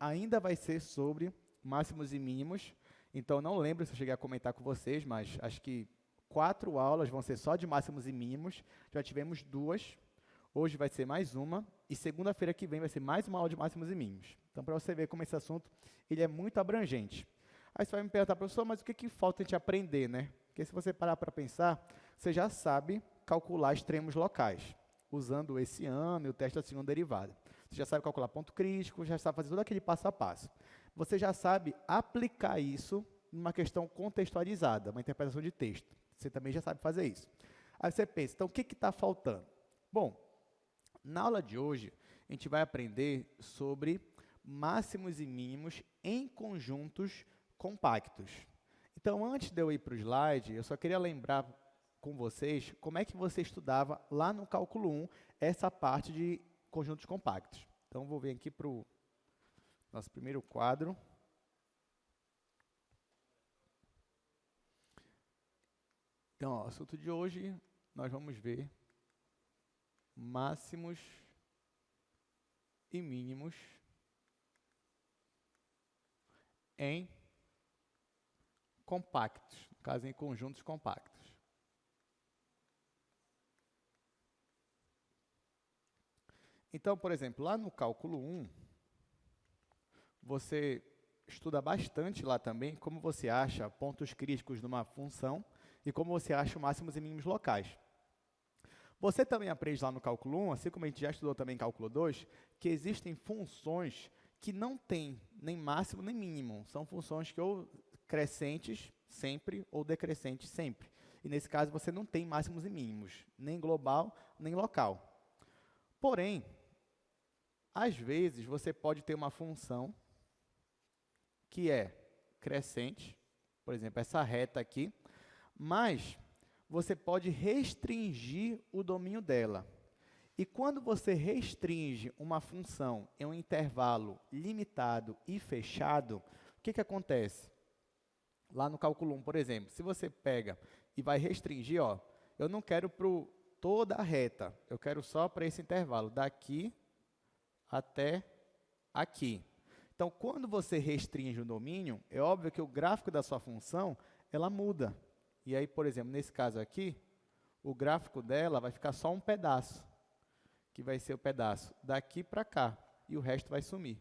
ainda vai ser sobre máximos e mínimos. Então, não lembro se eu cheguei a comentar com vocês, mas acho que 4 aulas vão ser só de máximos e mínimos. Já tivemos 2. Hoje vai ser mais uma. E segunda-feira que vem vai ser mais uma aula de máximos e mínimos. Então, para você ver como esse assunto ele é muito abrangente. Aí você vai me perguntar, professor, mas o que falta a gente aprender, né? Porque se você parar para pensar, você já sabe calcular extremos locais, usando esse ano e o teste da segunda derivada. Você já sabe calcular ponto crítico, já sabe fazer todo aquele passo a passo. Você já sabe aplicar isso numa questão contextualizada, uma interpretação de texto. Você também já sabe fazer isso. Aí você pensa, então o que está faltando? Bom, na aula de hoje, a gente vai aprender sobre máximos e mínimos em conjuntos compactos. Então, antes de eu ir para o slide, eu só queria lembrar com vocês como é que você estudava lá no cálculo 1 essa parte de conjuntos compactos. Então, vou vir aqui para o nosso primeiro quadro. Então, o assunto de hoje, nós vamos ver máximos e mínimos em compactos, no caso em conjuntos compactos. Então, por exemplo, lá no cálculo 1, você estuda bastante lá também como você acha pontos críticos numa função e como você acha máximos e mínimos locais. Você também aprende lá no cálculo 1, assim como a gente já estudou também em cálculo 2, que existem funções que não têm nem máximo nem mínimo. São funções que ou crescentes sempre ou decrescentes sempre. E nesse caso você não tem máximos e mínimos, nem global nem local. Porém, às vezes você pode ter uma função que é crescente, por exemplo, essa reta aqui, mas você pode restringir o domínio dela. E quando você restringe uma função em um intervalo limitado e fechado, o que acontece? Lá no cálculo 1, por exemplo, se você pega e vai restringir, ó, eu não quero para toda a reta, eu quero só para esse intervalo, daqui até aqui. Então, quando você restringe o domínio, é óbvio que o gráfico da sua função, ela muda. E aí, por exemplo, nesse caso aqui, o gráfico dela vai ficar só um pedaço, que vai ser o pedaço daqui para cá, e o resto vai sumir.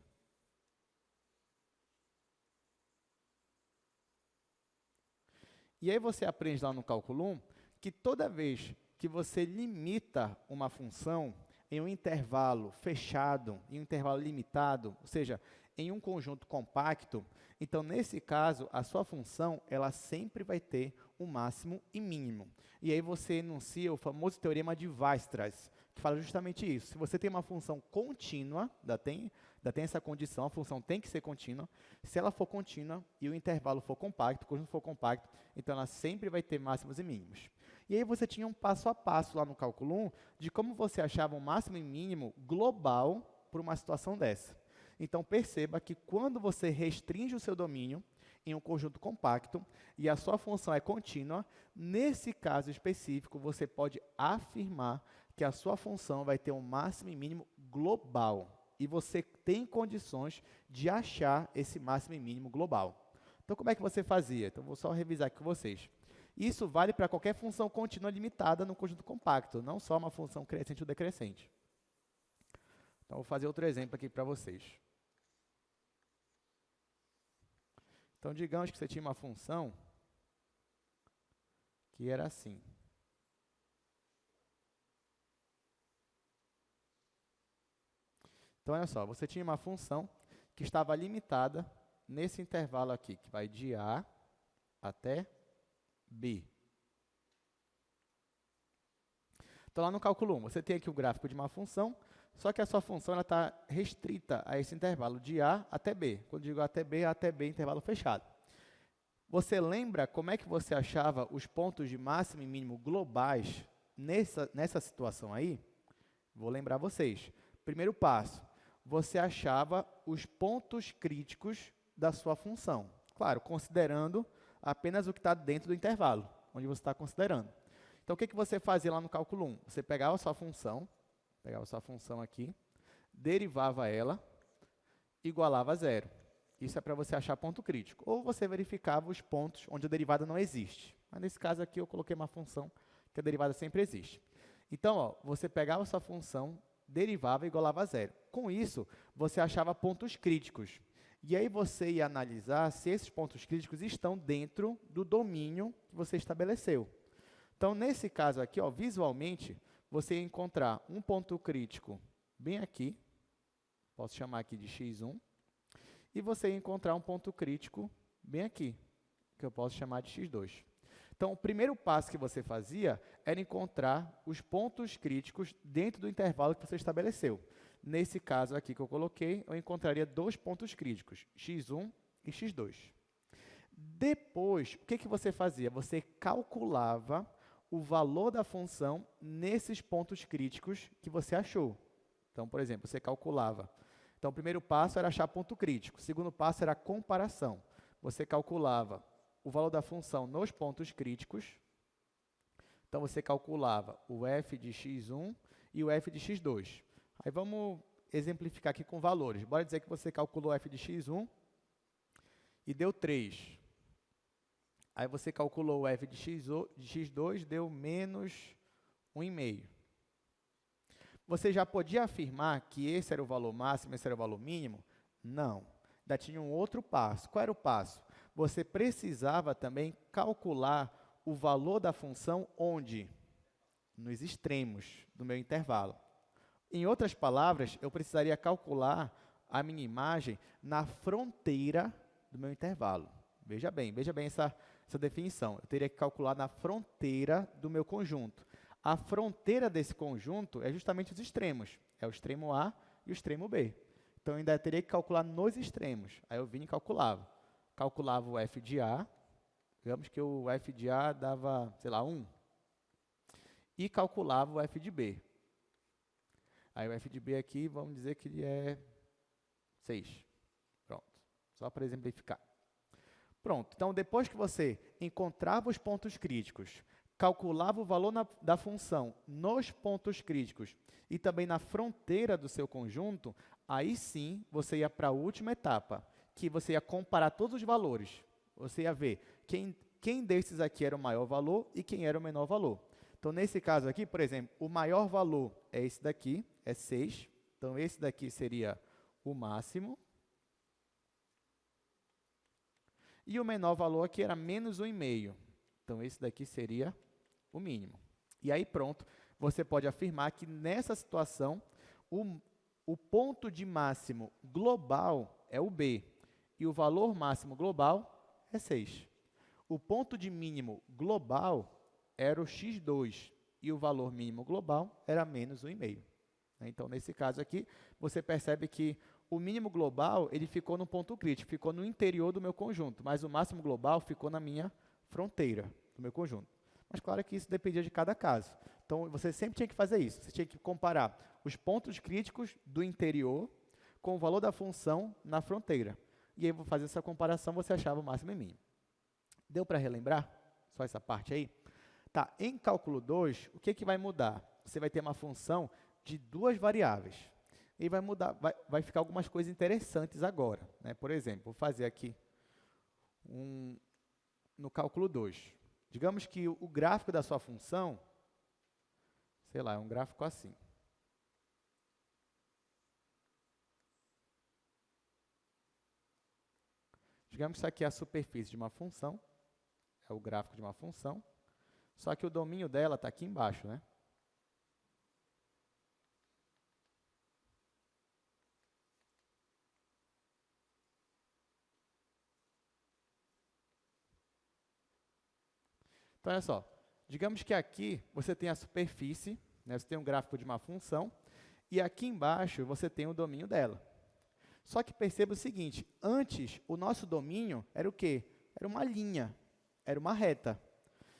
E aí você aprende lá no cálculo 1 que toda vez que você limita uma função em um intervalo fechado, em um intervalo limitado, ou seja, em um conjunto compacto, então, nesse caso, a sua função ela sempre vai ter um máximo e mínimo. E aí você enuncia o famoso teorema de Weierstrass, que fala justamente isso. Se você tem uma função contínua, ainda tem essa condição, a função tem que ser contínua. Se ela for contínua e o intervalo for compacto, o conjunto for compacto, então ela sempre vai ter máximos e mínimos. E aí você tinha um passo a passo lá no cálculo 1 de como você achava um máximo e mínimo global para uma situação dessa. Então, perceba que quando você restringe o seu domínio em um conjunto compacto e a sua função é contínua, nesse caso específico, você pode afirmar que a sua função vai ter um máximo e mínimo global. E você tem condições de achar esse máximo e mínimo global. Então, como é que você fazia? Então, vou só revisar aqui com vocês. Isso vale para qualquer função contínua limitada no conjunto compacto, não só uma função crescente ou decrescente. Então, vou fazer outro exemplo aqui para vocês. Então, digamos que você tinha uma função que era assim. Então, olha só, você tinha uma função que estava limitada nesse intervalo aqui, que vai de A até B. Então, lá no cálculo 1, você tem aqui o gráfico de uma função, só que a sua função está restrita a esse intervalo de A até B. Quando digo A até B, intervalo fechado. Você lembra como é que você achava os pontos de máximo e mínimo globais nessa situação aí? Vou lembrar vocês. Primeiro passo, você achava os pontos críticos da sua função. Claro, considerando apenas o que está dentro do intervalo, onde você está considerando. Então, o que você fazia lá no cálculo 1? Você pegava a sua função aqui, derivava ela, igualava a zero. Isso é para você achar ponto crítico. Ou você verificava os pontos onde a derivada não existe. Mas nesse caso aqui eu coloquei uma função que a derivada sempre existe. Então, ó, você pegava a sua função, derivava e igualava a zero. Com isso, você achava pontos críticos. E aí você ia analisar se esses pontos críticos estão dentro do domínio que você estabeleceu. Então, nesse caso aqui, ó, visualmente, você ia encontrar um ponto crítico bem aqui, posso chamar aqui de x1, e você ia encontrar um ponto crítico bem aqui, que eu posso chamar de x2. Então, o primeiro passo que você fazia era encontrar os pontos críticos dentro do intervalo que você estabeleceu. Nesse caso aqui que eu coloquei, eu encontraria dois pontos críticos, x1 e x2. Depois, o que você fazia? Você calculava o valor da função nesses pontos críticos que você achou. Então, por exemplo, você calculava. Então, o primeiro passo era achar ponto crítico. O segundo passo era a comparação. Você calculava o valor da função nos pontos críticos. Então, você calculava o f de x1 e o f de x2. Aí, vamos exemplificar aqui com valores. Bora dizer que você calculou f de x1 e deu 3. Aí, você calculou o f de x2, deu menos 1,5. Você já podia afirmar que esse era o valor máximo, esse era o valor mínimo? Não. Ainda tinha um outro passo. Qual era o passo? Você precisava também calcular o valor da função onde? Nos extremos do meu intervalo. Em outras palavras, eu precisaria calcular a minimagem na fronteira do meu intervalo. Veja bem essa definição. Eu teria que calcular na fronteira do meu conjunto. A fronteira desse conjunto é justamente os extremos. É o extremo A e o extremo B. Então, eu ainda teria que calcular nos extremos. Aí eu vinha e calculava. Calculava o f de A. Digamos que o f de A dava, sei lá, 1. E calculava o f de B. Aí o f de B aqui, vamos dizer que ele é 6. Pronto. Só para exemplificar. Pronto. Então, depois que você encontrava os pontos críticos, calculava o valor da função nos pontos críticos e também na fronteira do seu conjunto, aí sim você ia para a última etapa, que você ia comparar todos os valores. Você ia ver quem desses aqui era o maior valor e quem era o menor valor. Então, nesse caso aqui, por exemplo, o maior valor é esse daqui, é 6. Então, esse daqui seria o máximo. E o menor valor aqui era menos 1,5. Então, esse daqui seria o mínimo. E aí, pronto, você pode afirmar que nessa situação, o ponto de máximo global é o B. E o valor máximo global é 6. O ponto de mínimo global era o x2. E o valor mínimo global era menos 1,5. Então, nesse caso aqui, você percebe que o mínimo global ele ficou no ponto crítico, ficou no interior do meu conjunto, mas o máximo global ficou na minha fronteira do meu conjunto. Mas, claro que isso dependia de cada caso. Então, você sempre tinha que fazer isso. Você tinha que comparar os pontos críticos do interior com o valor da função na fronteira. E aí, fazendo essa comparação, você achava o máximo e mínimo. Deu para relembrar? Só essa parte aí? Tá, em cálculo 2, o que vai mudar? Você vai ter uma função de duas variáveis. E vai ficar algumas coisas interessantes agora. Né? Por exemplo, vou fazer aqui no cálculo 2. Digamos que o gráfico da sua função, sei lá, é um gráfico assim. Digamos que isso aqui é a superfície de uma função, é o gráfico de uma função, só que o domínio dela está aqui embaixo, né? Então, olha só, digamos que aqui você tem a superfície, né, você tem um gráfico de uma função, e aqui embaixo você tem o domínio dela. Só que perceba o seguinte, antes o nosso domínio era o quê? Era uma linha, era uma reta.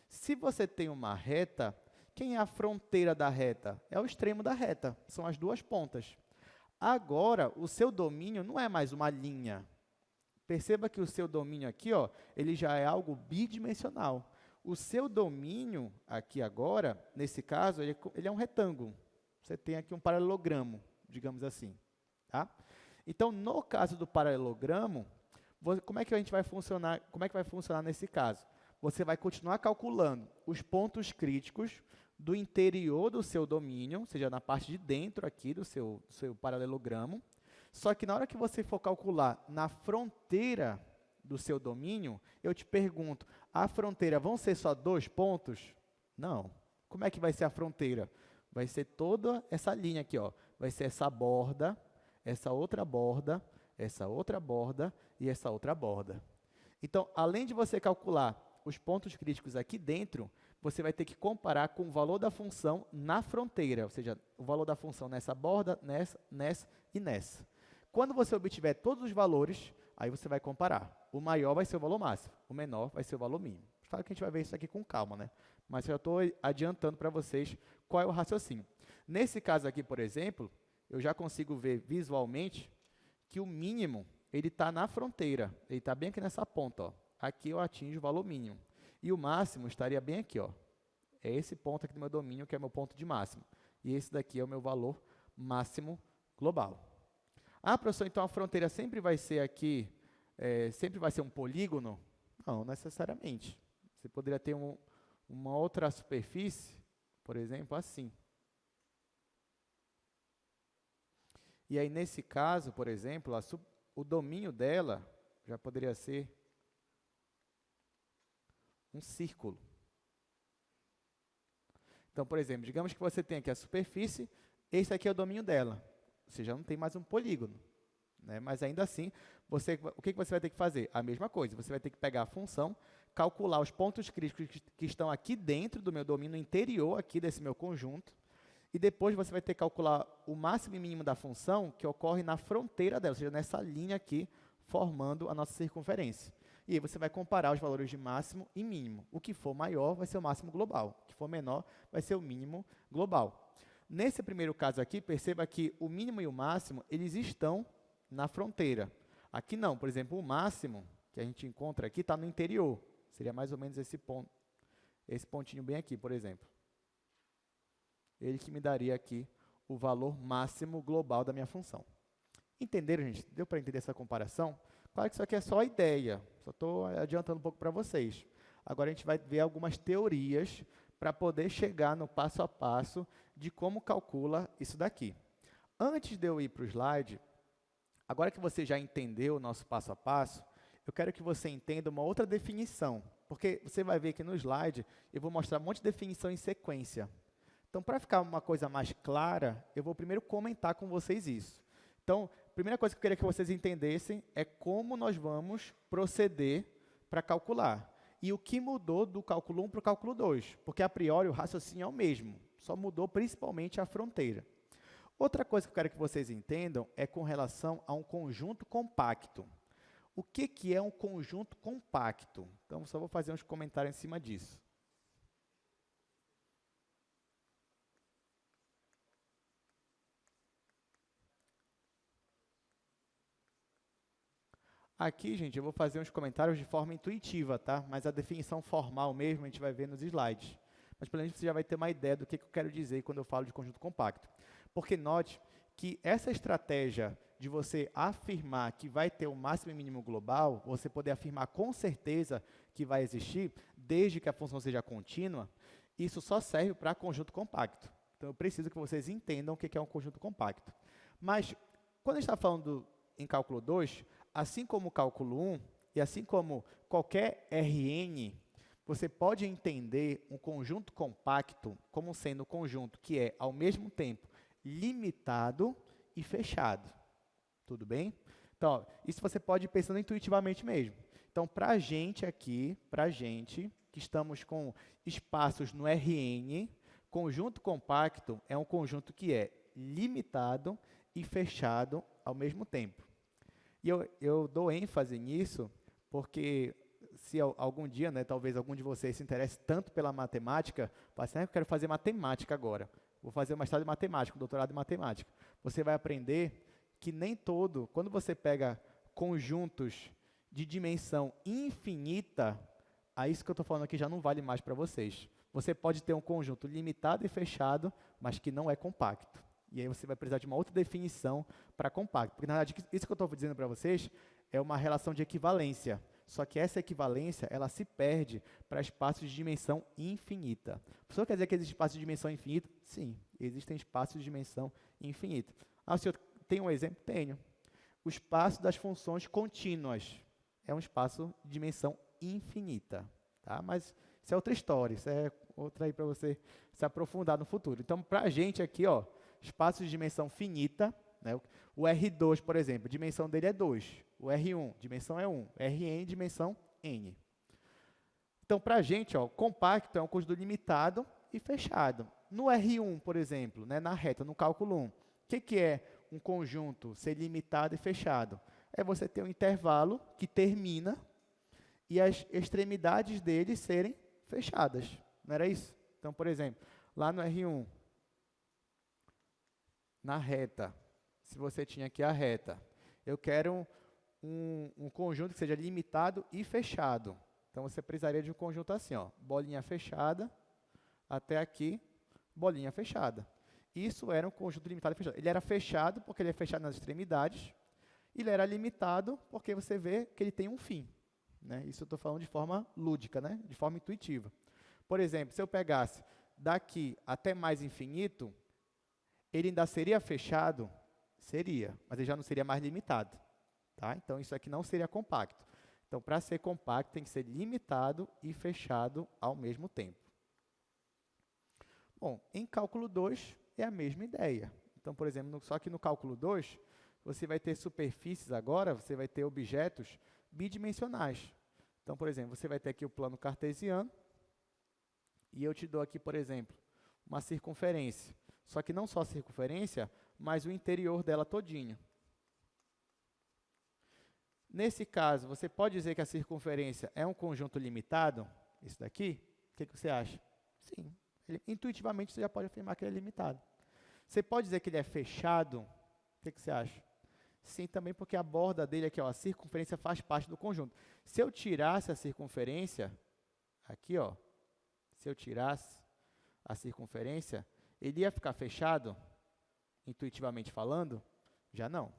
Se você tem uma reta, quem é a fronteira da reta? É o extremo da reta, são as duas pontas. Agora, o seu domínio não é mais uma linha. Perceba que o seu domínio aqui, ó, ele já é algo bidimensional. O seu domínio aqui agora, nesse caso, ele é um retângulo. Você tem aqui um paralelogramo, digamos assim. Tá? Então, no caso do paralelogramo, como é que a gente vai funcionar? Como é que vai funcionar nesse caso? Você vai continuar calculando os pontos críticos do interior do seu domínio, ou seja, na parte de dentro aqui do seu paralelogramo. Só que na hora que você for calcular na fronteira do seu domínio, eu te pergunto, a fronteira vão ser só 2 pontos? Não. Como é que vai ser a fronteira? Vai ser toda essa linha aqui, ó. Vai ser essa borda, essa outra borda, essa outra borda e essa outra borda. Então, além de você calcular os pontos críticos aqui dentro, você vai ter que comparar com o valor da função na fronteira, ou seja, o valor da função nessa borda, nessa e nessa. Quando você obtiver todos os valores, aí você vai comparar. O maior vai ser o valor máximo, o menor vai ser o valor mínimo. Claro que a gente vai ver isso aqui com calma, né? Mas eu já estou adiantando para vocês qual é o raciocínio. Nesse caso aqui, por exemplo, eu já consigo ver visualmente que o mínimo ele está na fronteira, ele está bem aqui nessa ponta, ó. Aqui eu atinjo o valor mínimo. E o máximo estaria bem aqui, ó. É esse ponto aqui do meu domínio que é meu ponto de máximo. E esse daqui é o meu valor máximo global. Ah, professor, então a fronteira sempre vai ser aqui, sempre vai ser um polígono? Não, necessariamente. Você poderia ter uma outra superfície, por exemplo, assim. E aí, nesse caso, por exemplo, o domínio dela já poderia ser um círculo. Então, por exemplo, digamos que você tem aqui a superfície, esse aqui é o domínio dela. Você já não tem mais um polígono, né? Mas ainda assim, o que você vai ter que fazer? A mesma coisa, você vai ter que pegar a função, calcular os pontos críticos que estão aqui dentro do meu domínio interior, aqui desse meu conjunto, e depois você vai ter que calcular o máximo e mínimo da função que ocorre na fronteira dela, ou seja, nessa linha aqui, formando a nossa circunferência. E aí você vai comparar os valores de máximo e mínimo. O que for maior vai ser o máximo global, o que for menor vai ser o mínimo global. Nesse primeiro caso aqui, perceba que o mínimo e o máximo, eles estão na fronteira. Aqui não, por exemplo, o máximo que a gente encontra aqui está no interior. Seria mais ou menos esse pontinho bem aqui, por exemplo. Ele que me daria aqui o valor máximo global da minha função. Entenderam, gente? Deu para entender essa comparação? Claro que isso aqui é só a ideia, só estou adiantando um pouco para vocês. Agora a gente vai ver algumas teorias para poder chegar no passo a passo de como calcula isso daqui. Antes de eu ir para o slide, agora que você já entendeu o nosso passo a passo, eu quero que você entenda uma outra definição, porque você vai ver que no slide eu vou mostrar um monte de definição em sequência. Então, para ficar uma coisa mais clara, eu vou primeiro comentar com vocês isso. Então, a primeira coisa que eu queria que vocês entendessem é como nós vamos proceder para calcular. E o que mudou do cálculo 1 para o cálculo 2, porque a priori o raciocínio é o mesmo, só mudou principalmente a fronteira. Outra coisa que eu quero que vocês entendam é com relação a um conjunto compacto. O que é um conjunto compacto? Então, só vou fazer uns comentários em cima disso. Aqui, gente, eu vou fazer uns comentários de forma intuitiva, tá? Mas a definição formal mesmo a gente vai ver nos slides. Mas, pelo menos, você já vai ter uma ideia do que eu quero dizer quando eu falo de conjunto compacto. Porque note que essa estratégia de você afirmar que vai ter o máximo e mínimo global, você poder afirmar com certeza que vai existir, desde que a função seja contínua, isso só serve para conjunto compacto. Então, eu preciso que vocês entendam o que é um conjunto compacto. Mas, quando a gente está falando em cálculo 2, assim como o cálculo 1, e assim como qualquer Rn, você pode entender um conjunto compacto como sendo um conjunto que é, ao mesmo tempo, limitado e fechado. Tudo bem? Então, ó, isso você pode ir pensando intuitivamente mesmo. Então, para a gente aqui, que estamos com espaços no Rn, conjunto compacto é um conjunto que é limitado e fechado ao mesmo tempo. E eu dou ênfase nisso porque se algum dia, né, talvez algum de vocês se interesse tanto pela matemática, fala assim, eu quero fazer matemática agora, vou fazer uma mestrado de matemática, um doutorado em matemática. Você vai aprender que nem todo, quando você pega conjuntos de dimensão infinita, aí isso que eu estou falando aqui já não vale mais para vocês. Você pode ter um conjunto limitado e fechado, mas que não é compacto. E aí você vai precisar de uma outra definição para compacto. Porque, na verdade, isso que eu estou dizendo para vocês é uma relação de equivalência. Só que essa equivalência, ela se perde para espaços de dimensão infinita. O professor quer dizer que existe espaço de dimensão infinita? Sim, existem espaços de dimensão infinita. Ah, o senhor tem um exemplo? Tenho. O espaço das funções contínuas é um espaço de dimensão infinita. Tá? Mas isso é outra história, isso é outra aí para você se aprofundar no futuro. Então, para a gente aqui, ó, espaços de dimensão finita, né? O R2, por exemplo, a dimensão dele é 2. O R1, dimensão é 1. Rn, dimensão n. Então, para a gente, ó, compacto é um conjunto limitado e fechado. No R1, por exemplo, né, na reta, no cálculo 1, o que é um conjunto ser limitado e fechado? É você ter um intervalo que termina e as extremidades dele serem fechadas. Não era isso? Então, por exemplo, lá no R1, na reta, se você tinha aqui a reta, eu quero um conjunto que seja limitado e fechado. Então, você precisaria de um conjunto assim, ó, bolinha fechada, até aqui, bolinha fechada. Isso era um conjunto limitado e fechado. Ele era fechado porque ele é fechado nas extremidades, e ele era limitado porque você vê que ele tem um fim. Né? Isso eu estou falando de forma lúdica, né? De forma intuitiva. Por exemplo, se eu pegasse daqui até mais infinito, ele ainda seria fechado? Seria, mas ele já não seria mais limitado. Tá? Então, isso aqui não seria compacto. Então, para ser compacto, tem que ser limitado e fechado ao mesmo tempo. Bom, em cálculo 2 é a mesma ideia. Então, por exemplo, só que no cálculo 2, você vai ter superfícies agora, você vai ter objetos bidimensionais. Então, por exemplo, você vai ter aqui o plano cartesiano, e eu te dou aqui, por exemplo, uma circunferência. Só que não só a circunferência, mas o interior dela todinho. Nesse caso, você pode dizer que a circunferência é um conjunto limitado? Isso daqui? O que você acha? Sim. Intuitivamente, você já pode afirmar que ele é limitado. Você pode dizer que ele é fechado? O que você acha? Sim, também porque a borda dele aqui, ó, a circunferência faz parte do conjunto. Se eu tirasse a circunferência, aqui, ó, se eu tirasse a circunferência, ele ia ficar fechado, intuitivamente falando? Já não.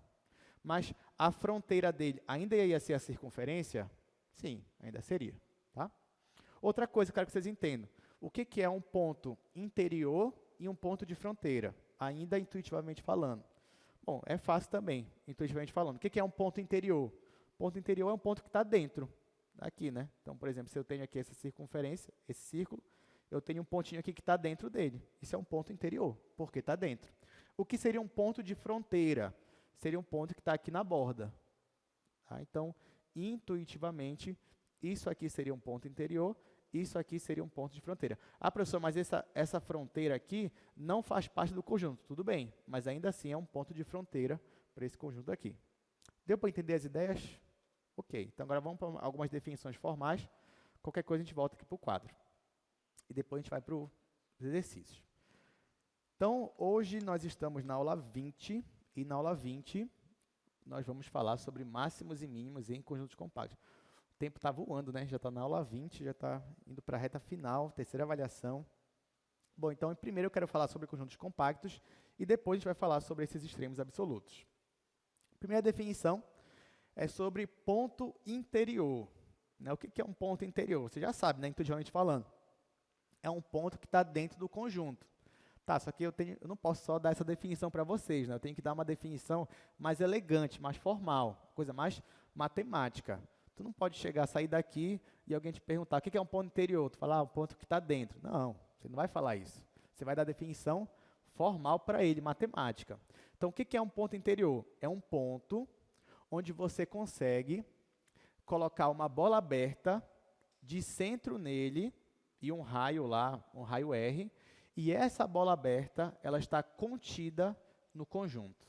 Mas a fronteira dele ainda ia ser a circunferência? Sim, ainda seria. Tá? Outra coisa que eu quero que vocês entendam. O que é um ponto interior e um ponto de fronteira? Ainda intuitivamente falando. Bom, é fácil também, intuitivamente falando. O que é um ponto interior? Ponto interior é um ponto que está dentro, aqui, né? Então, por exemplo, se eu tenho aqui essa circunferência, esse círculo, eu tenho um pontinho aqui que está dentro dele. Isso é um ponto interior, porque está dentro. O que seria um ponto de fronteira? Seria um ponto que está aqui na borda. Tá? Então, intuitivamente, isso aqui seria um ponto interior, isso aqui seria um ponto de fronteira. Ah, professor, mas essa fronteira aqui não faz parte do conjunto. Tudo bem, mas ainda assim é um ponto de fronteira para esse conjunto aqui. Deu para entender as ideias? Ok, então agora vamos para algumas definições formais. Qualquer coisa a gente volta aqui para o quadro. E depois a gente vai para os exercícios. Então, hoje nós estamos na aula 20, e na aula 20 nós vamos falar sobre máximos e mínimos em conjuntos compactos. O tempo está voando, né? Já está na aula 20, já está indo para a reta final, terceira avaliação. Bom, então, primeiro eu quero falar sobre conjuntos compactos e depois a gente vai falar sobre esses extremos absolutos. A primeira definição é sobre ponto interior. Né? O que é um ponto interior? Você já sabe, né? Intuitivamente falando. É um ponto que está dentro do conjunto. Tá, só que eu não posso só dar essa definição para vocês, né? Eu tenho que dar uma definição mais elegante, mais formal, coisa mais matemática. Tu não pode chegar, sair daqui e alguém te perguntar, o que é um ponto interior? Tu falar, um ponto que está dentro. Não, você não vai falar isso. Você vai dar a definição formal para ele, matemática. Então, o que é um ponto interior? É um ponto onde você consegue colocar uma bola aberta de centro nele e um raio lá, um raio R, e essa bola aberta, ela está contida no conjunto.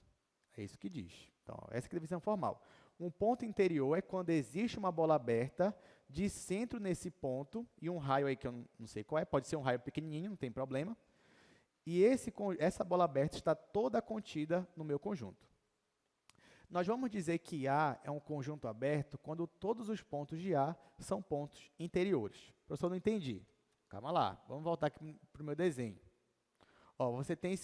É isso que diz. Então, essa é a definição formal. Um ponto interior é quando existe uma bola aberta de centro nesse ponto, e um raio aí que eu não sei qual é, pode ser um raio pequenininho, não tem problema, e essa bola aberta está toda contida no meu conjunto. Nós vamos dizer que A é um conjunto aberto quando todos os pontos de A são pontos interiores. Professor, não entendi. Calma lá, vamos voltar aqui para o meu desenho. Ó, você tem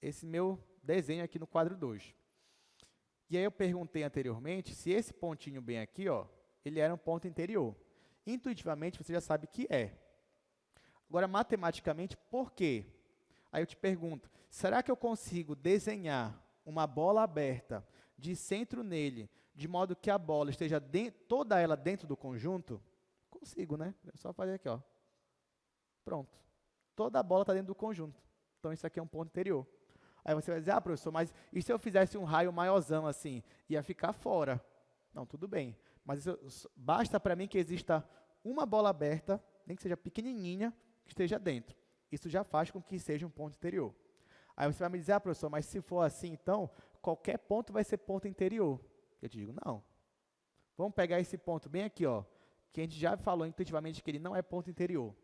esse meu desenho aqui no quadro 2. E aí eu perguntei anteriormente se esse pontinho bem aqui, ó, ele era um ponto interior. Intuitivamente, você já sabe que é. Agora, matematicamente, por quê? Aí eu te pergunto, será que eu consigo desenhar uma bola aberta de centro nele, de modo que a bola esteja toda ela dentro do conjunto? Consigo, né? É só fazer aqui, ó. Pronto. Toda a bola está dentro do conjunto. Então, isso aqui é um ponto interior. Aí você vai dizer, ah, professor, mas e se eu fizesse um raio maiorzão assim? Ia ficar fora. Não, tudo bem. Mas basta para mim que exista uma bola aberta, nem que seja pequenininha, que esteja dentro. Isso já faz com que seja um ponto interior. Aí você vai me dizer, ah, professor, mas se for assim, então, qualquer ponto vai ser ponto interior. Eu te digo, não. Vamos pegar esse ponto bem aqui, ó, que a gente já falou intuitivamente que ele não é ponto interior.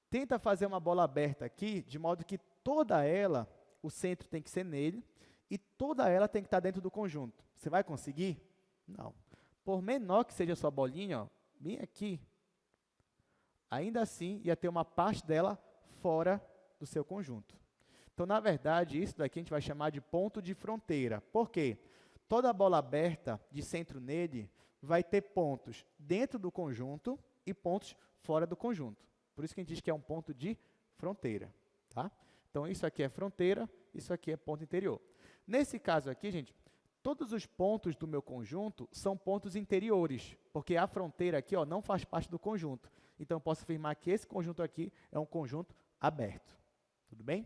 Tenta fazer uma bola aberta aqui, de modo que toda ela, o centro tem que ser nele, e toda ela tem que estar dentro do conjunto. Você vai conseguir? Não. Por menor que seja a sua bolinha, ó, bem aqui, ainda assim ia ter uma parte dela fora do seu conjunto. Então, na verdade, isso daqui a gente vai chamar de ponto de fronteira. Por quê? Toda bola aberta de centro nele vai ter pontos dentro do conjunto e pontos fora do conjunto. Por isso que a gente diz que é um ponto de fronteira. Tá? Então, isso aqui é fronteira, isso aqui é ponto interior. Nesse caso aqui, gente, todos os pontos do meu conjunto são pontos interiores, porque a fronteira aqui, ó, não faz parte do conjunto. Então, eu posso afirmar que esse conjunto aqui é um conjunto aberto. Tudo bem?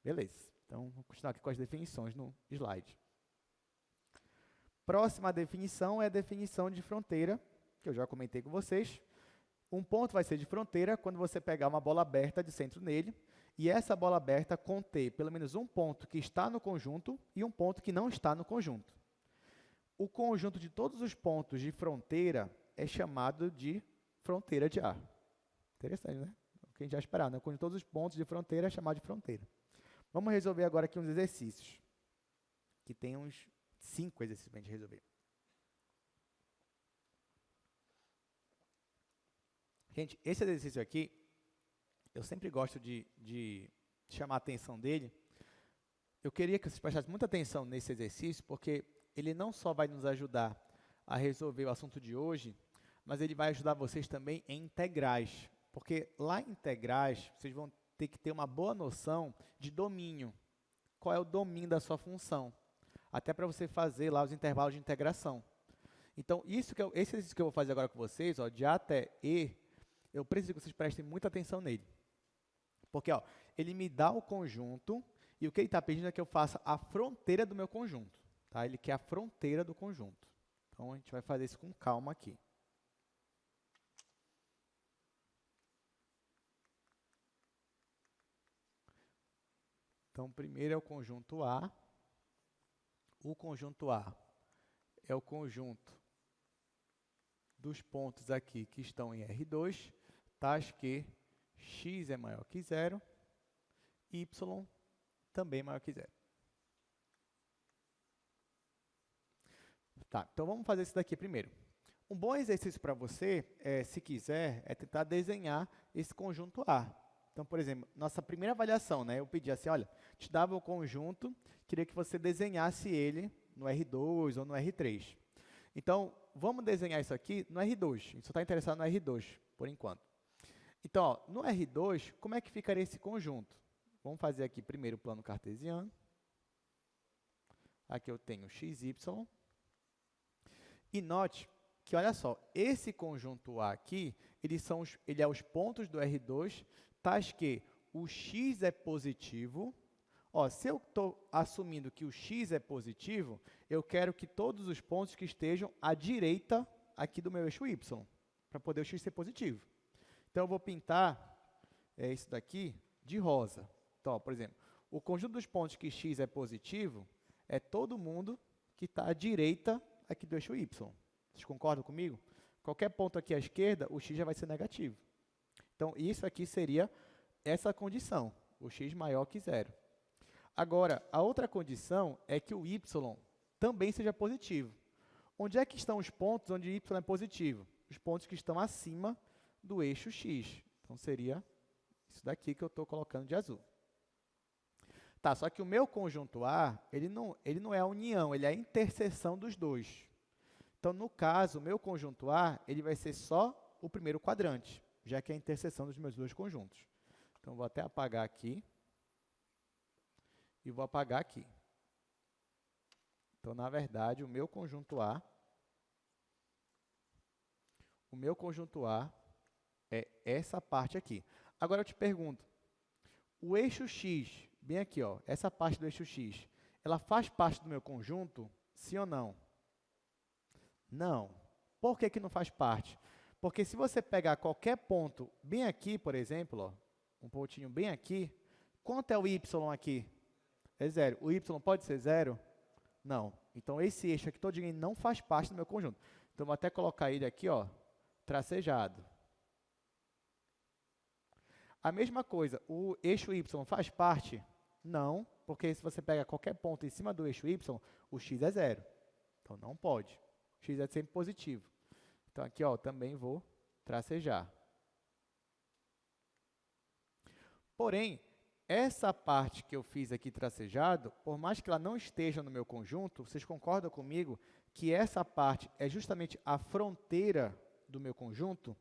Beleza. Então, vou continuar aqui com as definições no slide. Próxima definição é a definição de fronteira, que eu já comentei com vocês. Um ponto vai ser de fronteira quando você pegar uma bola aberta de centro nele, e essa bola aberta conter pelo menos um ponto que está no conjunto e um ponto que não está no conjunto. O conjunto de todos os pontos de fronteira é chamado de fronteira de A. Interessante, né? O que a gente já esperava, né? O conjunto de todos os pontos de fronteira é chamado de fronteira. Vamos resolver agora aqui uns exercícios, que tem uns 5 exercícios para a gente resolver. Gente, esse exercício aqui, eu sempre gosto de chamar a atenção dele. Eu queria que vocês prestassem muita atenção nesse exercício, porque ele não só vai nos ajudar a resolver o assunto de hoje, mas ele vai ajudar vocês também em integrais. Porque lá em integrais, vocês vão ter que ter uma boa noção de domínio. Qual é o domínio da sua função? Até para você fazer lá os intervalos de integração. Então, esse exercício que eu vou fazer agora com vocês, ó, de A até E, eu preciso que vocês prestem muita atenção nele. Porque ó, ele me dá o conjunto e o que ele está pedindo é que eu faça a fronteira do meu conjunto. Tá? Ele quer a fronteira do conjunto. Então, a gente vai fazer isso com calma aqui. Então, primeiro é o conjunto A. O conjunto A é o conjunto dos pontos aqui que estão em R2, tais que x é maior que zero, y também é maior que zero. Tá, então vamos fazer isso daqui primeiro. Um bom exercício para você, se quiser, é tentar desenhar esse conjunto A. Então, por exemplo, nossa primeira avaliação, né, eu pedi assim, olha, te dava o conjunto, queria que você desenhasse ele no R2 ou no R3. Então, vamos desenhar isso aqui no R2. A gente só está interessado no R2, por enquanto. Então, ó, no R2, como é que ficaria esse conjunto? Vamos fazer aqui primeiro o plano cartesiano. Aqui eu tenho xy. E note que, olha só, esse conjunto A aqui, ele é os pontos do R2, tais que o x é positivo. Ó, se eu estou assumindo que o x é positivo, eu quero que todos os pontos que estejam à direita aqui do meu eixo y, para poder o x ser positivo. Então, eu vou pintar isso daqui de rosa. Então, ó, por exemplo, o conjunto dos pontos que x é positivo é todo mundo que está à direita aqui do eixo y. Vocês concordam comigo? Qualquer ponto aqui à esquerda, o x já vai ser negativo. Então, isso aqui seria essa condição, o x maior que zero. Agora, a outra condição é que o y também seja positivo. Onde é que estão os pontos onde y é positivo? Os pontos que estão acima do eixo x. Então, seria isso daqui que eu estou colocando de azul. Tá, só que o meu conjunto A, ele não é a união, ele é a interseção dos dois. Então, no caso, o meu conjunto A, ele vai ser só o primeiro quadrante, já que é a interseção dos meus dois conjuntos. Então, vou até apagar aqui e vou apagar aqui. Então, na verdade, o meu conjunto A é essa parte aqui. Agora, eu te pergunto, o eixo X, bem aqui, ó, essa parte do eixo X, ela faz parte do meu conjunto, sim ou não? Não. Por que que não faz parte? Porque se você pegar qualquer ponto bem aqui, por exemplo, ó, um pontinho bem aqui, quanto é o y aqui? É zero. O y pode ser zero? Não. Então, esse eixo aqui todinho não faz parte do meu conjunto. Então, vou até colocar ele aqui, ó, tracejado. A mesma coisa, o eixo y faz parte? Não, porque se você pega qualquer ponto em cima do eixo y, o x é zero. Então, não pode. O x é sempre positivo. Então, aqui, ó, também vou tracejar. Porém, essa parte que eu fiz aqui tracejado, por mais que ela não esteja no meu conjunto, vocês concordam comigo que essa parte é justamente a fronteira do meu conjunto?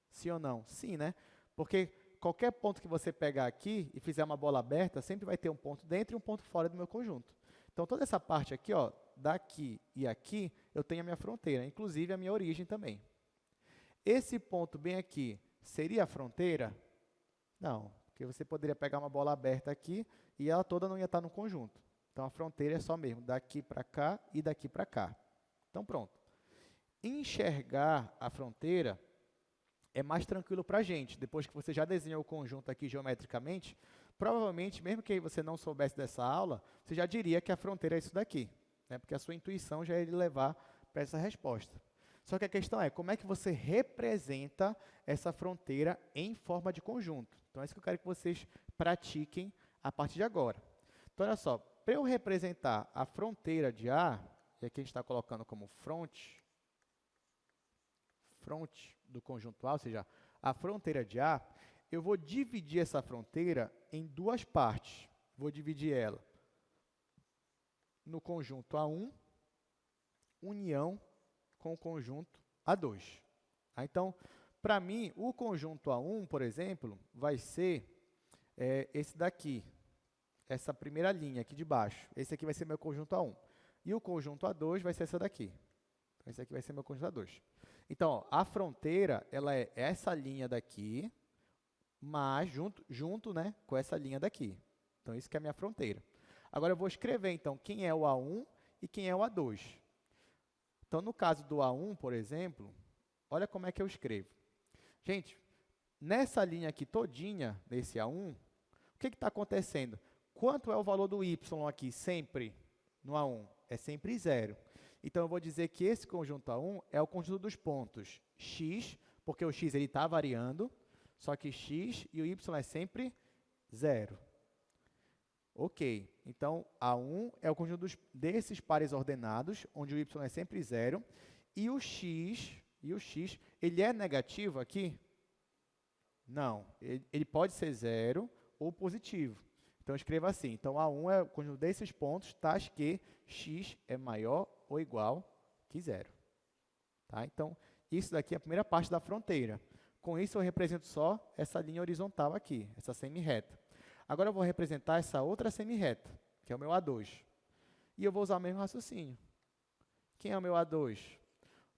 Sim ou não? Sim, né? Porque qualquer ponto que você pegar aqui e fizer uma bola aberta, sempre vai ter um ponto dentro e um ponto fora do meu conjunto. Então, toda essa parte aqui, ó, daqui e aqui, eu tenho a minha fronteira, inclusive a minha origem também. Esse ponto bem aqui seria a fronteira? Não, porque você poderia pegar uma bola aberta aqui e ela toda não ia estar no conjunto. Então, a fronteira é só mesmo daqui para cá e daqui para cá. Então, pronto. Enxergar a fronteira é mais tranquilo para a gente. Depois que você já desenhou o conjunto aqui geometricamente, provavelmente, mesmo que você não soubesse dessa aula, você já diria que a fronteira é isso daqui, né? Porque a sua intuição já ia lhe levar para essa resposta. Só que a questão é, como é que você representa essa fronteira em forma de conjunto? Então, é isso que eu quero que vocês pratiquem a partir de agora. Então, olha só, para eu representar a fronteira de A, e aqui a gente está colocando como front do conjunto A, ou seja, a fronteira de A, eu vou dividir essa fronteira em duas partes. Vou dividir ela no conjunto A1, união com o conjunto A2. Então, para mim, o conjunto A1, por exemplo, vai ser esse daqui, essa primeira linha aqui de baixo. Esse aqui vai ser meu conjunto A1. E o conjunto A2 vai ser essa daqui. Então, esse aqui vai ser meu conjunto A2. Então, ó, a fronteira, ela é essa linha daqui, mas junto, né, com essa linha daqui. Então, isso que é a minha fronteira. Agora, eu vou escrever, então, quem é o A1 e quem é o A2. Então, no caso do A1, por exemplo, olha como é que eu escrevo. Gente, nessa linha aqui todinha, nesse A1, o que está acontecendo? Quanto é o valor do y aqui sempre no A1? É sempre zero. Então, eu vou dizer que esse conjunto A1 é o conjunto dos pontos x, porque o x está variando, só que x e o y é sempre zero. Ok, então A1 é o conjunto desses pares ordenados, onde o y é sempre zero, e o x, ele é negativo aqui? Não, ele pode ser zero ou positivo. Então, eu escrevo assim, então A1 é o conjunto desses pontos, tais que x é maior ou igual que zero. Tá? Então, isso daqui é a primeira parte da fronteira. Com isso, eu represento só essa linha horizontal aqui, essa semi-reta. Agora, eu vou representar essa outra semi-reta, que é o meu A2. E eu vou usar o mesmo raciocínio. Quem é o meu A2?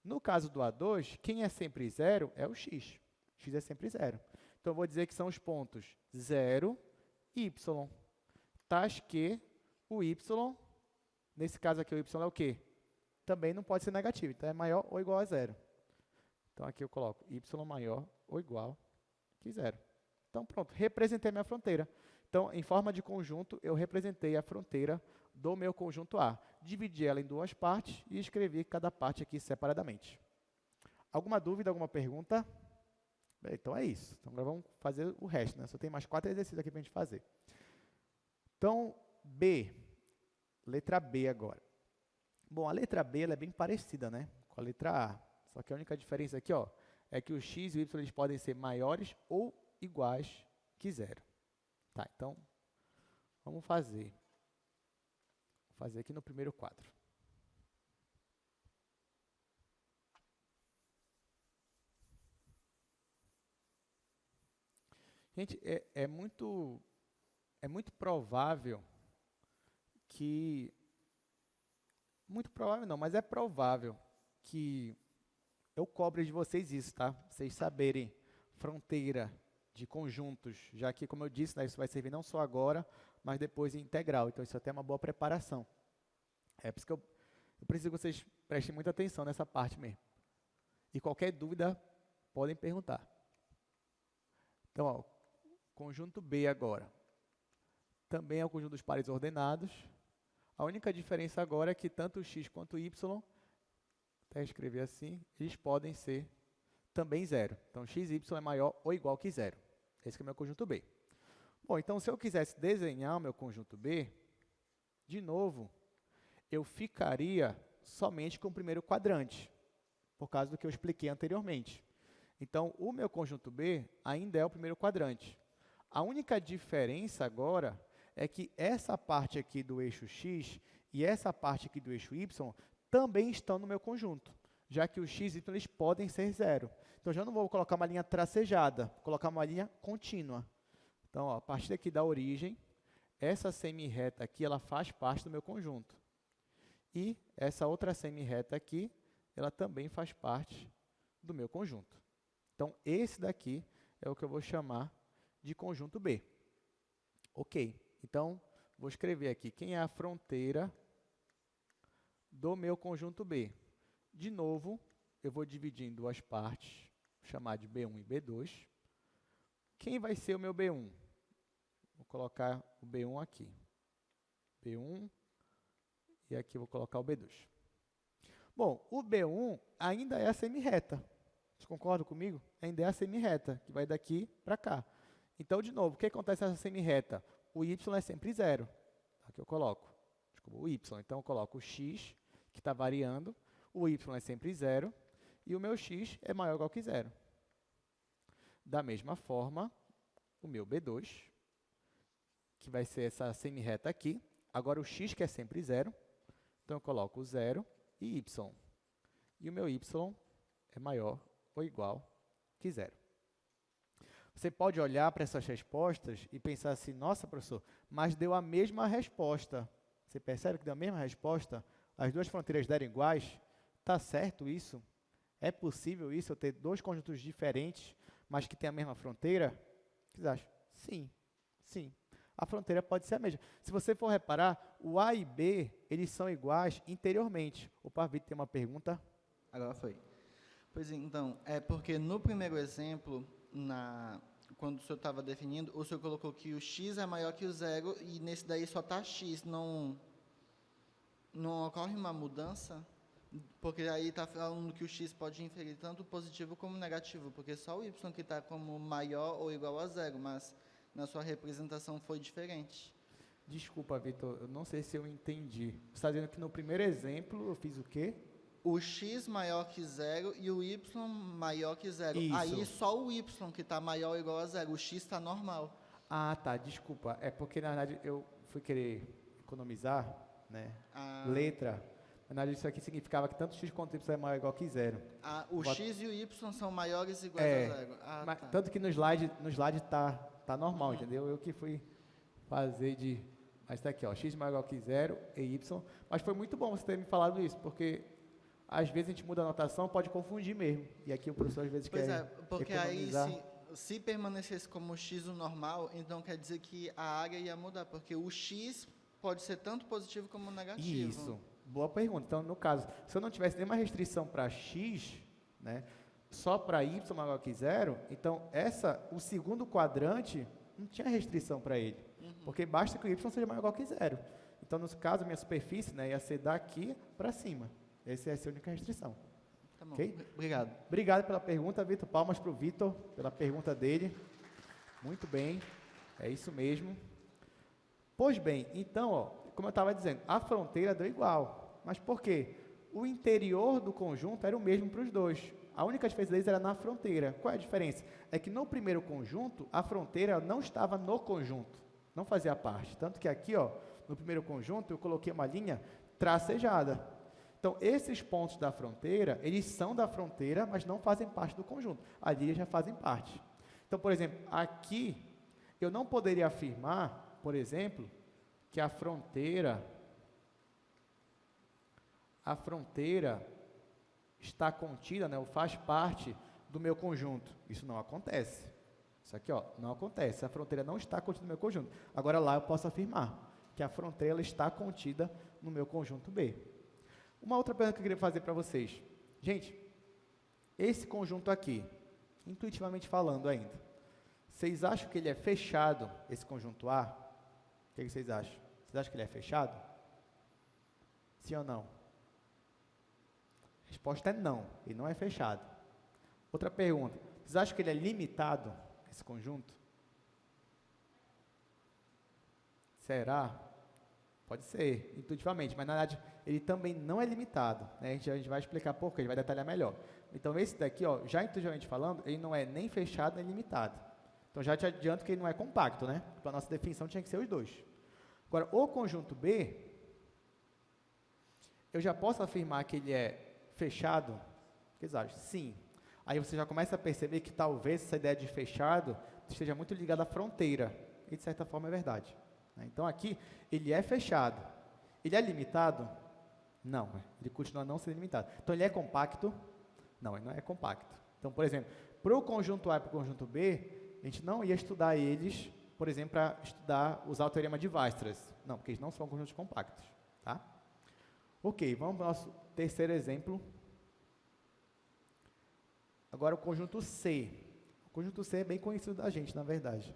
No caso do A2, quem é sempre zero é o x. X é sempre zero. Então, eu vou dizer que são os pontos 0 e y. Tais que o y, nesse caso aqui, o y é o quê? Também não pode ser negativo, então é maior ou igual a zero. Então, aqui eu coloco y maior ou igual que zero. Então, pronto, representei a minha fronteira. Então, em forma de conjunto, eu representei a fronteira do meu conjunto A. Dividi ela em duas partes e escrevi cada parte aqui separadamente. Alguma dúvida, alguma pergunta? Então, é isso. Então, agora vamos fazer o resto, né? Só tem mais 4 exercícios aqui para a gente fazer. Então, B. Letra B agora. Bom, a letra B ela é bem parecida, né, com a letra A. Só que a única diferença aqui, ó, é que o x e o y eles podem ser maiores ou iguais que zero. Tá, então, vamos fazer. fazer aqui no primeiro quadro. Gente, é muito provável que... Muito provável não, mas é provável que eu cobre de vocês isso, tá? Vocês saberem fronteira de conjuntos, já que, como eu disse, né, isso vai servir não só agora, mas depois em integral. Então, isso até é uma boa preparação. É por isso que eu preciso que vocês prestem muita atenção nessa parte mesmo. E qualquer dúvida, podem perguntar. Então, ó, conjunto B agora. Também é o conjunto dos pares ordenados. A única diferença agora é que tanto o x quanto o y, até escrever assim, eles podem ser também zero. Então, x e y é maior ou igual que zero. Esse que é o meu conjunto B. Bom, então, se eu quisesse desenhar o meu conjunto B, de novo, eu ficaria somente com o primeiro quadrante, por causa do que eu expliquei anteriormente. Então, o meu conjunto B ainda é o primeiro quadrante. A única diferença agora é que essa parte aqui do eixo x e essa parte aqui do eixo y também estão no meu conjunto, já que os x e y eles podem ser zero. Então, eu já não vou colocar uma linha tracejada, vou colocar uma linha contínua. Então, ó, a partir daqui da origem, essa semi-reta aqui, ela faz parte do meu conjunto. E essa outra semi-reta aqui, ela também faz parte do meu conjunto. Então, esse daqui é o que eu vou chamar de conjunto B. Ok, então, vou escrever aqui quem é a fronteira do meu conjunto B. De novo, eu vou dividir em duas partes, vou chamar de B1 e B2. Quem vai ser o meu B1? Vou colocar o B1 aqui. B1, e aqui eu vou colocar o B2. Bom, o B1 ainda é a semi-reta. Vocês concordam comigo? Ainda é a semi-reta, que vai daqui para cá. Então, de novo, o que acontece nessa semi-reta? O y é sempre zero. Aqui eu coloco o y. Então, eu coloco o x, que está variando. O y é sempre zero. E o meu x é maior ou igual que zero. Da mesma forma, o meu B2, que vai ser essa semi-reta aqui. Agora, o x, que é sempre zero. Então, eu coloco 0 e y. E o meu y é maior ou igual que zero. Você pode olhar para essas respostas e pensar assim, nossa, professor, mas deu a mesma resposta. Você percebe que deu a mesma resposta? As duas fronteiras deram iguais? Está certo isso? É possível isso, eu ter dois conjuntos diferentes, mas que têm a mesma fronteira? O que vocês acham? Sim, sim. A fronteira pode ser a mesma. Se você for reparar, o A e B, eles são iguais interiormente. O Pavito tem uma pergunta? Agora foi. Pois então, é porque no primeiro exemplo, quando o senhor estava definindo, o senhor colocou que o x é maior que o zero e nesse daí só está x. Não ocorre uma mudança? Porque aí está falando que o x pode inferir tanto positivo como negativo, porque só o y que está como maior ou igual a zero, mas na sua representação foi diferente. Desculpa, Vitor, eu não sei se eu entendi. Você está dizendo que no primeiro exemplo eu fiz o quê? O x maior que zero e o y maior que zero. Isso. Aí só o y que está maior ou igual a zero. O x está normal. Ah, tá, desculpa. É porque, na verdade, eu fui querer economizar, né? Letra. Na verdade, isso aqui significava que tanto x quanto y é maior ou igual que zero. O x e o y são maiores e iguais a zero. Mas, Tá. tanto que no slide tá normal, entendeu? Eu que fui fazer de... Mas está aqui, ó, x maior ou igual que zero e y. Mas foi muito bom você ter me falado isso, porque às vezes a gente muda a anotação, pode confundir mesmo. E aqui o professor às vezes quer porque economizar. aí se permanecesse como x o normal, então quer dizer que a área ia mudar, porque o x pode ser tanto positivo como negativo. Isso, boa pergunta. Então, no caso, se eu não tivesse nenhuma restrição para x, né, só para y maior que zero, então o segundo quadrante não tinha restrição para ele, porque basta que o y seja maior ou igual que zero. Então, no caso, a minha superfície, né, ia ser daqui para cima. Essa é a única restrição. Tá bom, Okay? Obrigado. Obrigado pela pergunta, Vitor. Palmas para o Vitor, pela pergunta dele. Muito bem, é isso mesmo. Pois bem, então, ó, como eu estava dizendo, a fronteira deu igual. Mas por quê? O interior do conjunto era o mesmo para os dois. A única diferença deles era na fronteira. Qual é a diferença? É que no primeiro conjunto, a fronteira não estava no conjunto, não fazia parte. Tanto que aqui, ó, no primeiro conjunto, eu coloquei uma linha tracejada. Então, esses pontos da fronteira, eles são da fronteira, mas não fazem parte do conjunto. Ali eles já fazem parte. Então, por exemplo, aqui, eu não poderia afirmar, por exemplo, que a fronteira está contida, né, ou faz parte do meu conjunto. Isso não acontece. Isso aqui, ó, não acontece. A fronteira não está contida no meu conjunto. Agora, lá eu posso afirmar que a fronteira está contida no meu conjunto B. Uma outra pergunta que eu queria fazer para vocês. Gente, esse conjunto aqui, intuitivamente falando ainda, vocês acham que ele é fechado, esse conjunto A? O que vocês acham? Vocês acham que ele é fechado? Sim ou não? A resposta é não, ele não é fechado. Outra pergunta, vocês acham que ele é limitado, esse conjunto? Será? Pode ser, intuitivamente, mas na verdade ele também não é limitado, né? A gente vai explicar por quê, a gente vai detalhar melhor. Então esse daqui, ó, já intuitivamente falando, ele não é nem fechado nem limitado. Então já te adianto que ele não é compacto, né? Para a nossa definição tinha que ser os dois. Agora, o conjunto B, eu já posso afirmar que ele é fechado? O que vocês acham? Sim. Aí você já começa a perceber que talvez essa ideia de fechado esteja muito ligada à fronteira, e de certa forma é verdade. Então aqui, ele é fechado. Ele é limitado? Não, ele continua não sendo limitado. Então ele é compacto? Não, ele não é compacto. Então, por exemplo, para o conjunto A e para o conjunto B, a gente não ia estudar eles, por exemplo, para usar o teorema de Weierstrass. Não, porque eles não são conjuntos compactos. Tá? Ok, vamos para o nosso terceiro exemplo. Agora o conjunto C. O conjunto C é bem conhecido da gente, na verdade.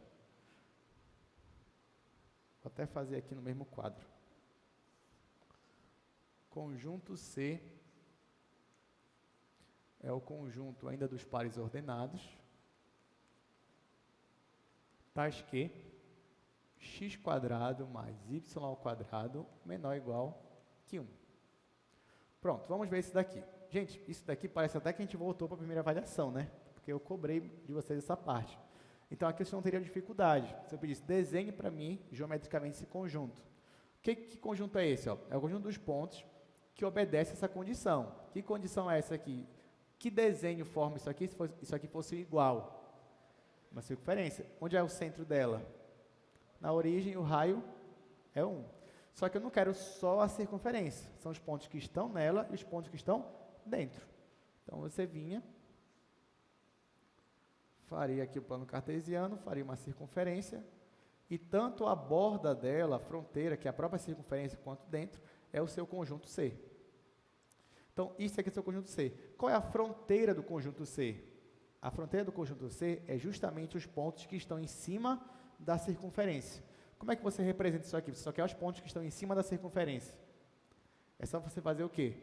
Vou até fazer aqui no mesmo quadro. Conjunto C é o conjunto ainda dos pares ordenados, tais que x² mais y² menor ou igual que 1. Pronto, vamos ver esse daqui. Gente, isso daqui parece até que a gente voltou para a primeira avaliação, né? Porque eu cobrei de vocês essa parte. Então, aqui vocês não teriam dificuldade. Se eu pedisse, desenhe para mim, geometricamente, esse conjunto. Que conjunto é esse? Ó? É o conjunto dos pontos que obedece essa condição. Que condição é essa aqui? Que desenho forma isso aqui, se isso aqui fosse igual? Uma circunferência. Onde é o centro dela? Na origem, o raio é 1. Só que eu não quero só a circunferência. São os pontos que estão nela e os pontos que estão dentro. Então, você vinha, faria aqui o plano cartesiano, faria uma circunferência, e tanto a borda dela, a fronteira, que é a própria circunferência, quanto dentro, é o seu conjunto C. Então, isso aqui é o seu conjunto C. Qual é a fronteira do conjunto C? A fronteira do conjunto C é justamente os pontos que estão em cima da circunferência. Como é que você representa isso aqui? Você só quer os pontos que estão em cima da circunferência. É só você fazer o quê?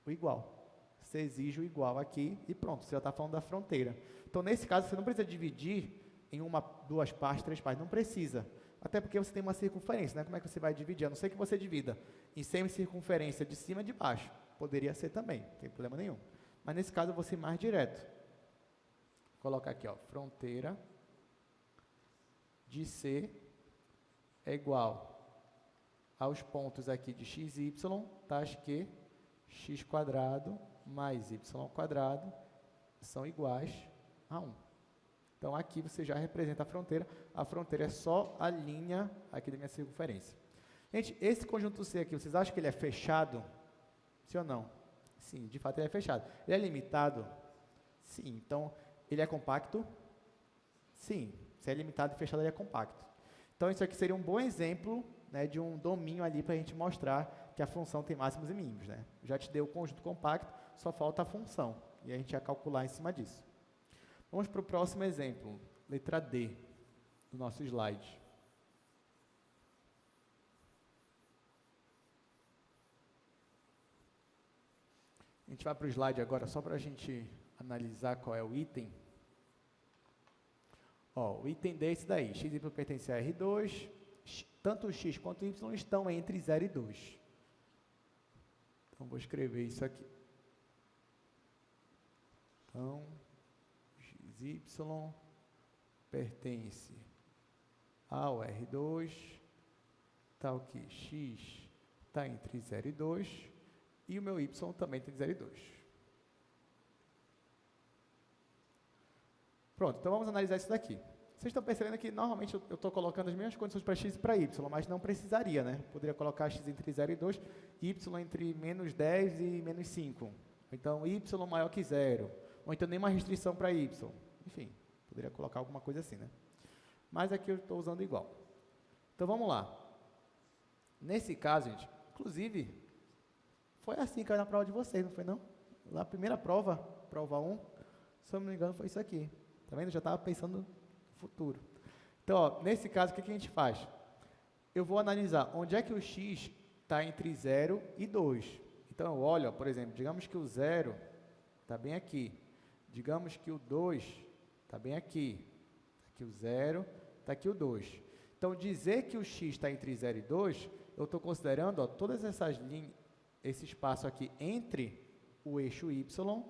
O igual. Você exige o igual aqui e pronto, você já está falando da fronteira. Então, nesse caso, você não precisa dividir em uma, duas partes, três partes. Não precisa. Até porque você tem uma circunferência, né? Como é que você vai dividir? A não ser que você divida em semicircunferência de cima e de baixo. Poderia ser também, não tem problema nenhum. Mas nesse caso, eu vou ser mais direto. Vou colocar aqui, ó, fronteira de C é igual aos pontos aqui de x e y, tais que x² mais y² são iguais a 1. Então, aqui você já representa a fronteira é só a linha aqui da minha circunferência. Gente, esse conjunto C aqui, vocês acham que ele é fechado? Sim ou não? Sim, de fato ele é fechado. Ele é limitado? Sim. Então, ele é compacto? Sim. Se é limitado e fechado, ele é compacto. Então, isso aqui seria um bom exemplo, né, de um domínio ali para a gente mostrar que a função tem máximos e mínimos, né? Já te deu o conjunto compacto, só falta a função. E a gente ia calcular em cima disso. Vamos para o próximo exemplo, letra D, do nosso slide. A gente vai para o slide agora, só para a gente analisar qual é o item. Ó, o item D é esse daí, x e y pertence a R2, tanto o x quanto o y estão entre 0 e 2. Então, vou escrever isso aqui. Então, x e y pertence ao R2 tal que x está entre 0 e 2, e o meu y também tem 0 e 2. Pronto, então vamos analisar isso daqui. Vocês estão percebendo que, normalmente, eu estou colocando as mesmas condições para x e para y, mas não precisaria, né? Poderia colocar x entre 0 e 2, y entre menos 10 e menos 5. Então, y maior que 0. Ou então, nenhuma restrição para y. Enfim, poderia colocar alguma coisa assim, né? Mas aqui eu estou usando igual. Então, vamos lá. Nesse caso, gente, inclusive, foi assim que caiu na prova de vocês, não foi não? Lá, a primeira prova, prova 1, se eu não me engano, foi isso aqui. Tá vendo? Eu já estava pensando no futuro. Então, ó, nesse caso, o que a gente faz? Eu vou analisar onde é que o x está entre 0 e 2. Então, eu olho, ó, por exemplo, digamos que o 0 está bem aqui. Digamos que o 2 está bem aqui. Está aqui o 0, está aqui o 2. Então, dizer que o x está entre 0 e 2, eu estou considerando, ó, todas essas linhas, esse espaço aqui entre o eixo y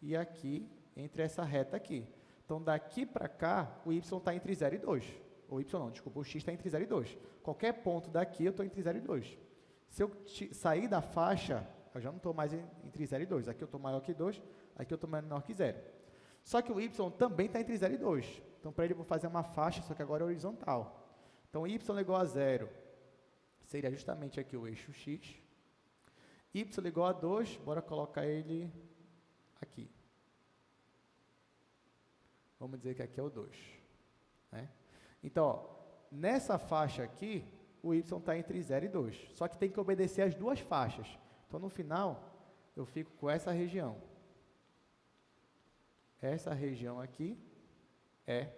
e aqui, entre essa reta aqui. Então, daqui para cá, o y está entre 0 e 2. O y não, desculpa, o x está entre 0 e 2. Qualquer ponto daqui, eu estou entre 0 e 2. Se eu sair da faixa, eu já não estou mais entre 0 e 2. Aqui eu estou maior que 2, aqui eu estou menor que 0. Só que o y também está entre 0 e 2. Então, para ele, eu vou fazer uma faixa, só que agora é horizontal. Então, y igual a 0 seria justamente aqui o eixo x. Y igual a 2, bora colocar ele aqui. Vamos dizer que aqui é o 2. Né? Então, ó, nessa faixa aqui, o y está entre 0 e 2. Só que tem que obedecer as duas faixas. Então, no final, eu fico com essa região. Essa região aqui é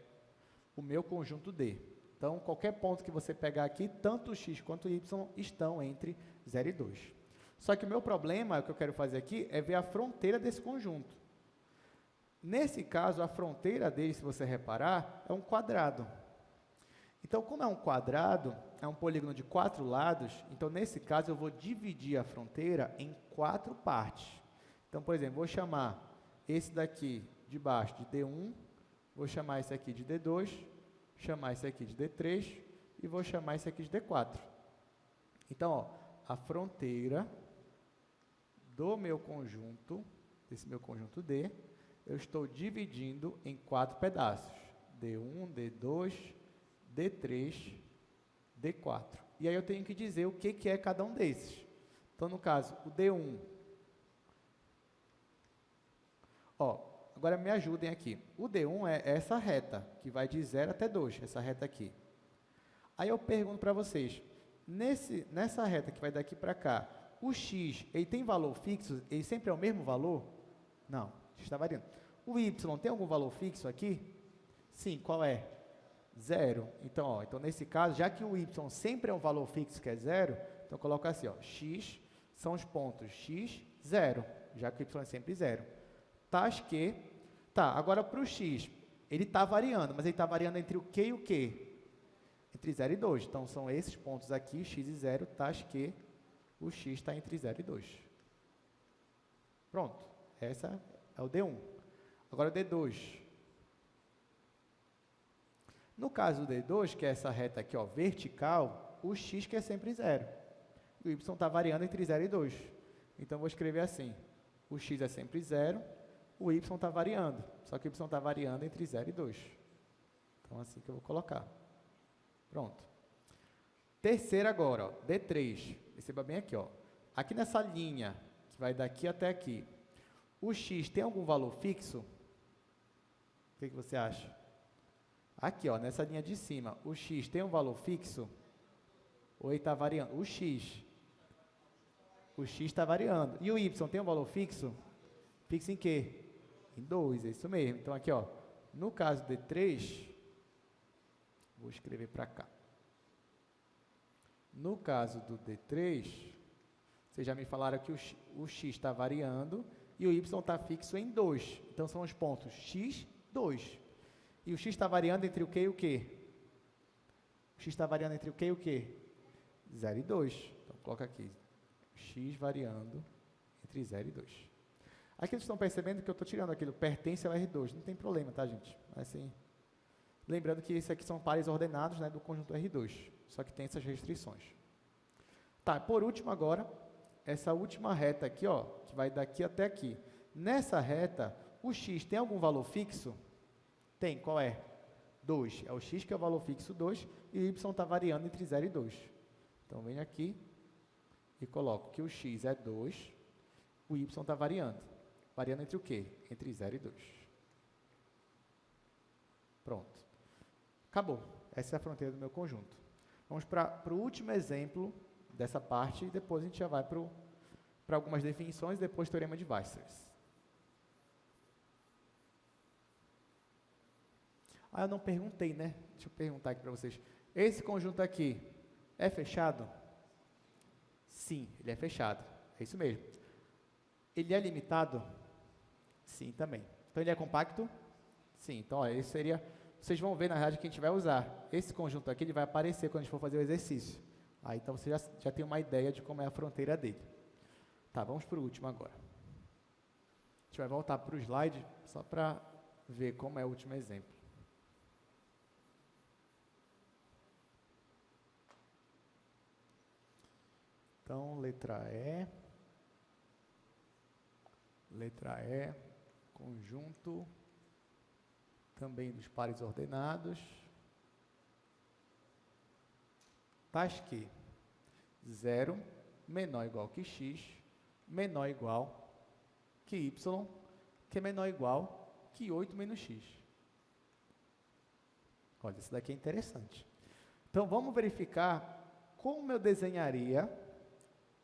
o meu conjunto D. Então, qualquer ponto que você pegar aqui, tanto o x quanto o y estão entre 0 e 2. Só que o meu problema, o que eu quero fazer aqui, é ver a fronteira desse conjunto. Nesse caso, a fronteira dele, se você reparar, é um quadrado. Então, como é um quadrado, é um polígono de 4 lados, então, nesse caso, eu vou dividir a fronteira em 4 partes. Então, por exemplo, vou chamar esse daqui de baixo de D1, vou chamar esse aqui de D2, chamar esse aqui de D3 e vou chamar esse aqui de D4. Então, ó, a fronteira do meu conjunto, desse meu conjunto D, eu estou dividindo em 4 pedaços. D1, D2, D3, D4. E aí eu tenho que dizer o que é cada um desses. Então, no caso, o D1. Ó, agora me ajudem aqui. O D1 é essa reta, que vai de 0 até 2, essa reta aqui. Aí eu pergunto para vocês, nessa reta que vai daqui para cá, o x, ele tem valor fixo? Ele sempre é o mesmo valor? Não. Está variando. O y tem algum valor fixo aqui? Sim, qual é? 0. Então, ó, então, nesse caso, já que o y sempre é um valor fixo, que é 0, então, coloca assim, ó, x são os pontos x, 0, já que o y é sempre 0. Tais que... Tá, agora para o x, ele está variando, mas ele está variando entre o que e o que? Entre 0 e 2. Então, são esses pontos aqui, x e 0, tais que o x está entre 0 e 2. Pronto. Essa é o D1. Agora o D2. No caso do D2, que é essa reta aqui, ó, vertical, o x que é sempre 0. O y está variando entre 0 e 2. Então, vou escrever assim. O x é sempre 0, o y está variando. Só que o y está variando entre 0 e 2. Então, assim que eu vou colocar. Pronto. Terceira agora, ó, D3. Perceba bem aqui, ó. Aqui nessa linha, que vai daqui até aqui, o x tem algum valor fixo? O que você acha? Aqui, ó, nessa linha de cima, o x tem um valor fixo? Ou ele está variando? O x está variando. E o y tem um valor fixo? Fixo em quê? Em 2, é isso mesmo. Então, aqui, ó, no caso de D3, vou escrever para cá. No caso do D3, vocês já me falaram que o x está variando e o y está fixo em 2. Então, são os pontos x, 2. E o x está variando entre o que e o que? O x está variando entre o que e o que? 0 e 2. Então, coloca aqui. X variando entre 0 e 2. Aqui vocês estão percebendo que eu estou tirando aquilo, pertence ao R2. Não tem problema, tá, gente? Assim, lembrando que isso aqui são pares ordenados, né, do conjunto R2. Só que tem essas restrições. Tá, por último agora, essa última reta aqui, ó, que vai daqui até aqui. Nessa reta, o x tem algum valor fixo? Tem, qual é? 2. É o x que é o valor fixo 2, e o y está variando entre 0 e 2. Então, venho aqui e coloco que o x é 2, o y está variando. Variando entre o quê? Entre 0 e 2. Pronto. Acabou. Essa é a fronteira do meu conjunto. Vamos para o último exemplo dessa parte, e depois a gente já vai para algumas definições, e depois o teorema de Weierstrass. Ah, eu não perguntei, né? Deixa eu perguntar aqui para vocês. Esse conjunto aqui é fechado? Sim, ele é fechado. É isso mesmo. Ele é limitado? Sim, também. Então, ele é compacto? Sim. Então, ó, esse seria... Vocês vão ver, na verdade, que a gente vai usar. Esse conjunto aqui, ele vai aparecer quando a gente for fazer o exercício. Aí, então, você já tem uma ideia de como é a fronteira dele. Tá, vamos para o último agora. A gente vai voltar para o slide, só para ver como é o último exemplo. Então, letra E, conjunto, também dos pares ordenados, tais que 0 menor ou igual que x, menor ou igual que y, que é menor ou igual que 8 menos x. Olha, isso daqui é interessante. Então, vamos verificar como eu desenharia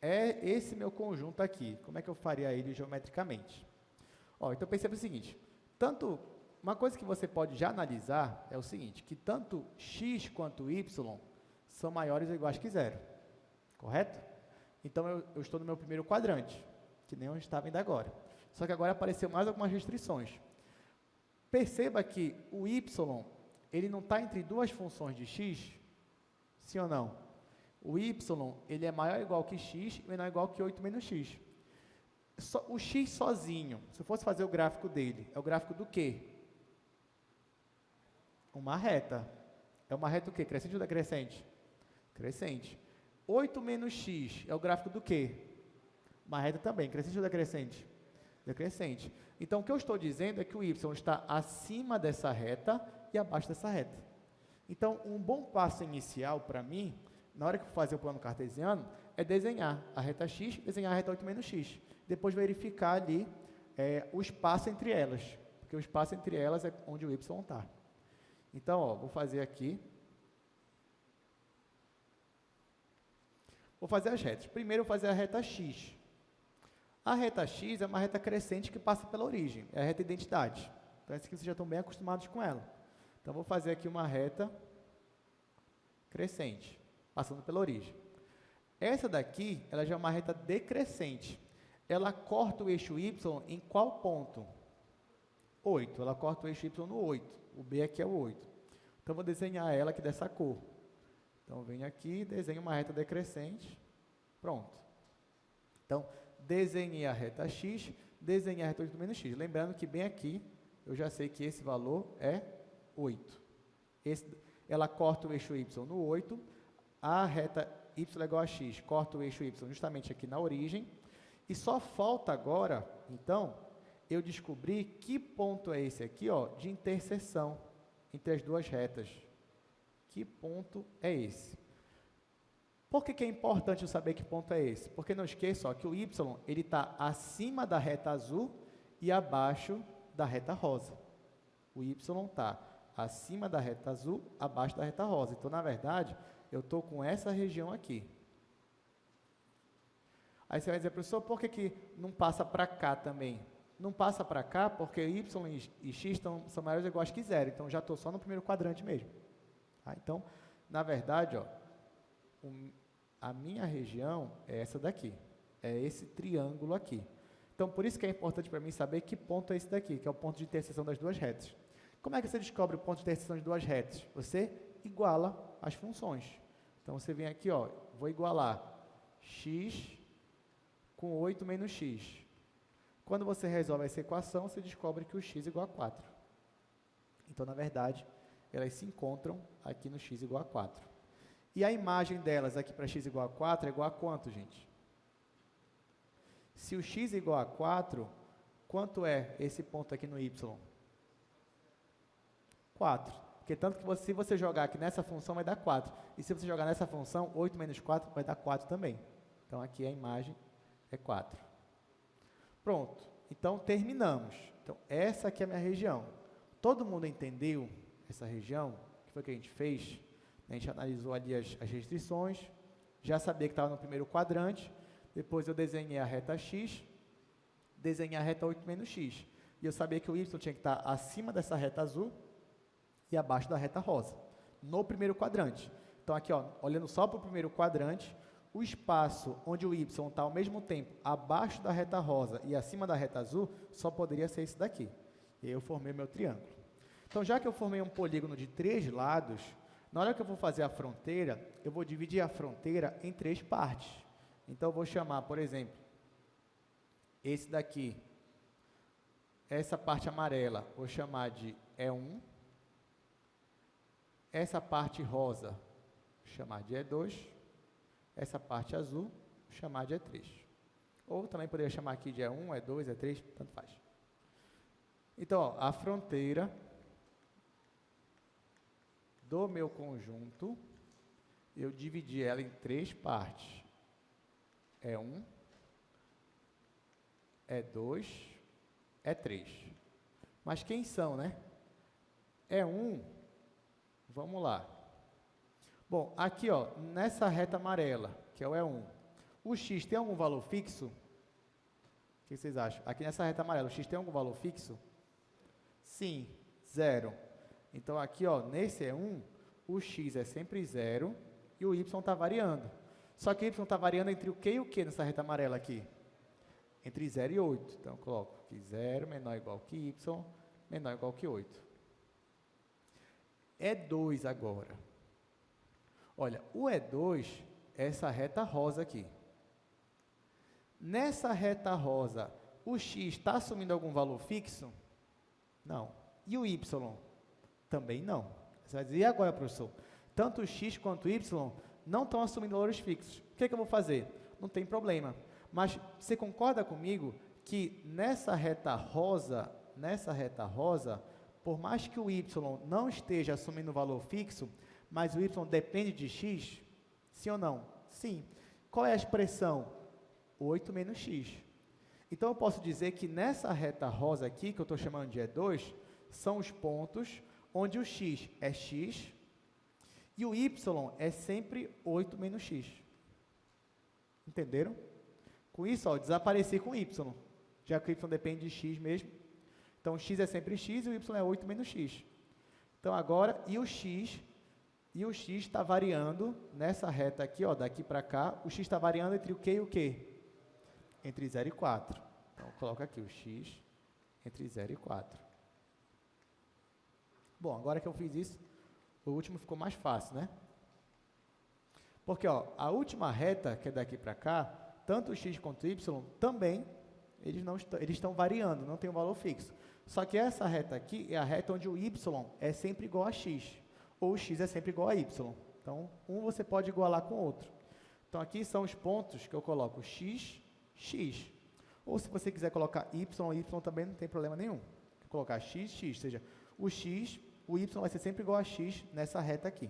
esse meu conjunto aqui. Como é que eu faria ele geometricamente? Ó, então, perceba o seguinte. Uma coisa que você pode já analisar é o seguinte, que tanto x quanto y são maiores ou iguais que zero. Correto? Então, eu estou no meu primeiro quadrante, que nem eu estava ainda agora. Só que agora apareceu mais algumas restrições. Perceba que o y, ele não está entre duas funções de x, sim ou não? O y, ele é maior ou igual que x e menor ou igual que 8 menos x. O x sozinho, se eu fosse fazer o gráfico dele, é o gráfico do quê? Uma reta. É uma reta o quê? Crescente ou decrescente? Crescente. 8 menos x é o gráfico do quê? Uma reta também. Crescente ou decrescente? Decrescente. Então, o que eu estou dizendo é que o y está acima dessa reta e abaixo dessa reta. Então, um bom passo inicial para mim, na hora que eu for fazer o plano cartesiano, é desenhar a reta x, desenhar a reta 8 menos x. Depois verificar ali o espaço entre elas, porque o espaço entre elas é onde o y está. Então, ó, vou fazer aqui. Vou fazer as retas. Primeiro, eu vou fazer a reta x. A reta x é uma reta crescente que passa pela origem, é a reta identidade. Então, essa aqui vocês já estão bem acostumados com ela. Então, vou fazer aqui uma reta crescente, passando pela origem. Essa daqui, ela já é uma reta decrescente. Ela corta o eixo y em qual ponto? 8. Ela corta o eixo y no 8. O B aqui é o 8. Então, vou desenhar ela aqui dessa cor. Então, venho aqui, desenho uma reta decrescente. Pronto. Então, desenhei a reta x, desenhei a reta 8 menos x. Lembrando que bem aqui, eu já sei que esse valor é 8. Ela corta o eixo y no 8. A reta y é igual a x, corta o eixo y justamente aqui na origem. E só falta agora, então, eu descobrir que ponto é esse aqui, ó, de interseção entre as duas retas. Que ponto é esse? Por que é importante eu saber que ponto é esse? Porque não esqueça, ó, que o y ele está acima da reta azul e abaixo da reta rosa. O y está acima da reta azul, abaixo da reta rosa. Então, na verdade, eu estou com essa região aqui. Aí você vai dizer, professor, por que não passa para cá também? Não passa para cá porque y e x são maiores ou iguais que zero. Então, já estou só no primeiro quadrante mesmo. Tá? Então, na verdade, ó, a minha região é essa daqui. É esse triângulo aqui. Então, por isso que é importante para mim saber que ponto é esse daqui, que é o ponto de interseção das duas retas. Como é que você descobre o ponto de interseção das duas retas? Você iguala as funções. Então, você vem aqui, ó, vou igualar x com 8 menos x. Quando você resolve essa equação, você descobre que o x é igual a 4. Então, na verdade, elas se encontram aqui no x igual a 4. E a imagem delas aqui para x igual a 4 é igual a quanto, gente? Se o x é igual a 4, quanto é esse ponto aqui no y? 4. Porque tanto que se você jogar aqui nessa função, vai dar 4. E se você jogar nessa função, 8 menos 4 vai dar 4 também. Então, aqui a imagem é 4. Pronto. Então, terminamos. Então, essa aqui é a minha região. Todo mundo entendeu essa região? O que foi que a gente fez? A gente analisou ali as restrições, já sabia que estava no primeiro quadrante, depois eu desenhei a reta x, desenhei a reta 8 menos x. E eu sabia que o y tinha que estar acima dessa reta azul e abaixo da reta rosa, no primeiro quadrante. Então, aqui, ó, olhando só para o primeiro quadrante, o espaço onde o y está ao mesmo tempo abaixo da reta rosa e acima da reta azul, só poderia ser esse daqui. E aí eu formei meu triângulo. Então, já que eu formei um polígono de 3 lados, na hora que eu vou fazer a fronteira, eu vou dividir a fronteira em 3 partes. Então, eu vou chamar, por exemplo, esse daqui, essa parte amarela, vou chamar de E1. Essa parte rosa, vou chamar de E2. Essa parte azul, vou chamar de E3. Ou também poderia chamar aqui de E1, E2, E3, tanto faz. Então, ó, a fronteira do meu conjunto, eu dividi ela em 3 partes. E1, E2, E3. Mas quem são, né? E1, vamos lá. Bom, aqui, ó, nessa reta amarela, que é o E1, o x tem algum valor fixo? O que vocês acham? Aqui nessa reta amarela, o x tem algum valor fixo? Sim, 0. Então, aqui, ó, nesse E1, o x é sempre 0 e o y está variando. Só que o y está variando entre o que e o que nessa reta amarela aqui? Entre 0 e 8. Então, eu coloco aqui 0 menor ou igual que y, menor ou igual que 8. E2 agora. Olha, o E2 é essa reta rosa aqui. Nessa reta rosa, o x está assumindo algum valor fixo? Não. E o y? Também não. Você vai dizer, e agora, professor? Tanto o x quanto o y não estão assumindo valores fixos. O que eu vou fazer? Não tem problema. Mas você concorda comigo que nessa reta rosa, por mais que o y não esteja assumindo valor fixo, mas o y depende de x? Sim ou não? Sim. Qual é a expressão? 8 menos x. Então, eu posso dizer que nessa reta rosa aqui, que eu estou chamando de E2, são os pontos onde o x é x e o y é sempre 8 menos x. Entenderam? Com isso, ó, eu desapareci com y, já que o y depende de x mesmo. Então, o x é sempre x e o y é 8 menos x. Então, agora, e o x está variando nessa reta aqui, ó, daqui para cá, o x está variando entre o que e o que? Entre 0 e 4. Então, coloca aqui o x entre 0 e 4. Bom, agora que eu fiz isso, o último ficou mais fácil, né? Porque, ó, a última reta, que é daqui para cá, tanto o x quanto o y, também, eles estão variando, não tem um valor fixo. Só que essa reta aqui é a reta onde o y é sempre igual a x, ou o x é sempre igual a y. Então, um você pode igualar com o outro. Então, aqui são os pontos que eu coloco x, x. Ou se você quiser colocar y, y também não tem problema nenhum. Vou colocar x, x, ou seja, o y vai ser sempre igual a x nessa reta aqui.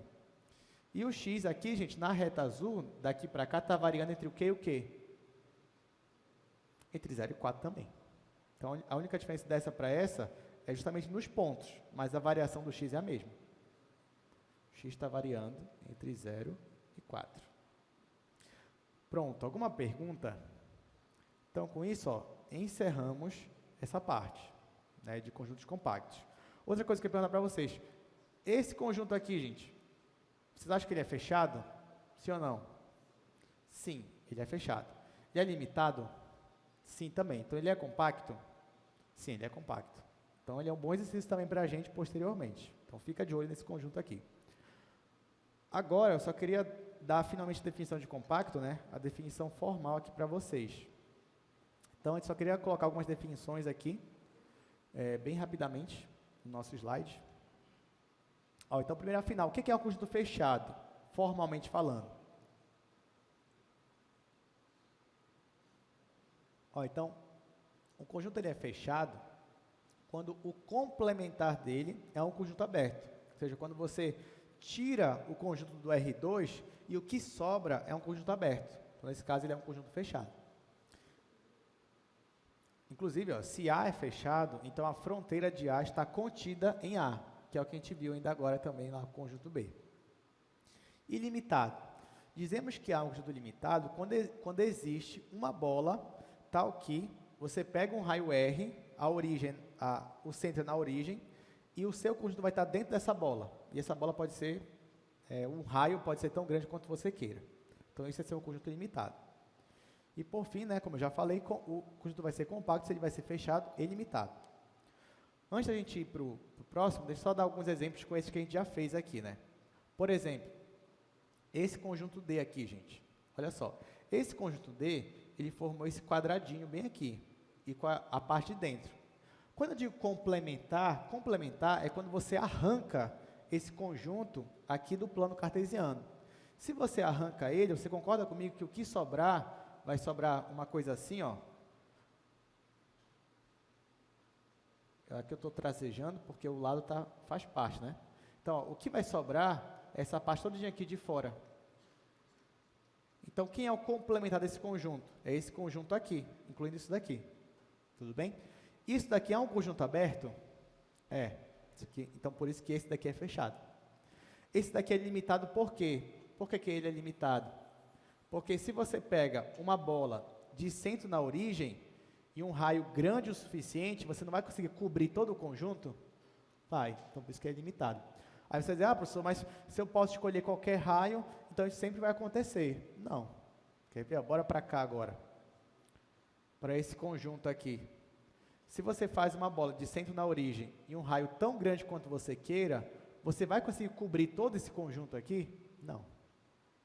E o x aqui, gente, na reta azul, daqui para cá, está variando entre o que e o que? Entre 0 e 4 também. Então, a única diferença dessa para essa é justamente nos pontos, mas a variação do x é a mesma. O x está variando entre 0 e 4. Pronto, alguma pergunta? Então, com isso, ó, encerramos essa parte, né, de conjuntos compactos. Outra coisa que eu ia perguntar para vocês, esse conjunto aqui, gente, vocês acham que ele é fechado? Sim ou não? Sim, ele é fechado. Ele é limitado? Sim, também. Então, ele é compacto? Sim, ele é compacto. Então, ele é um bom exercício também para a gente posteriormente. Então, fica de olho nesse conjunto aqui. Agora, eu só queria dar finalmente a definição de compacto, né? A definição formal aqui para vocês. Então, eu só queria colocar algumas definições aqui, bem rapidamente, no nosso slide. Ó, então, primeiro, afinal, o que é um conjunto fechado? formalmente falando. Ó, então, o conjunto ele é fechado quando o complementar dele é um conjunto aberto. Ou seja, quando você tira o conjunto do R2 e o que sobra é um conjunto aberto. Então, nesse caso, ele é um conjunto fechado. Inclusive, ó, se A é fechado, então a fronteira de A está contida em A, que é o que a gente viu ainda agora também lá no conjunto B. Ilimitado. Dizemos que A é um conjunto limitado quando existe uma bola tal que você pega um raio R, o centro é na origem, e o seu conjunto vai estar dentro dessa bola. E essa bola pode ser, um raio pode ser tão grande quanto você queira. Então, isso é ser um conjunto limitado. E, por fim, né, como eu já falei, o conjunto vai ser compacto se ele vai ser fechado e limitado. Antes da gente ir para o próximo, deixa eu só dar alguns exemplos com esses que a gente já fez aqui, né? Por exemplo, esse conjunto D aqui, gente. Olha só. Esse conjunto D, ele formou esse quadradinho bem aqui, e com a parte de dentro. Quando eu digo complementar é quando você arranca esse conjunto aqui do plano cartesiano. Se você arranca ele, você concorda comigo que o que sobrar, vai sobrar uma coisa assim, ó. Aqui eu estou tracejando porque o lado faz parte, né? Então, ó, o que vai sobrar é essa parte toda aqui de fora. Então, quem é o complementar desse conjunto? É esse conjunto aqui, incluindo isso daqui. Tudo bem? Isso daqui é um conjunto aberto? É. Então, por isso que esse daqui é fechado. Esse daqui é limitado por quê? Por que ele é limitado? Porque se você pega uma bola de centro na origem e um raio grande o suficiente, você não vai conseguir cobrir todo o conjunto? Vai. Então, por isso que é limitado. Aí você diz, professor, mas se eu posso escolher qualquer raio, então isso sempre vai acontecer. Não. Quer ver? Bora para cá agora. Para esse conjunto aqui. Se você faz uma bola de centro na origem e um raio tão grande quanto você queira, você vai conseguir cobrir todo esse conjunto aqui? Não.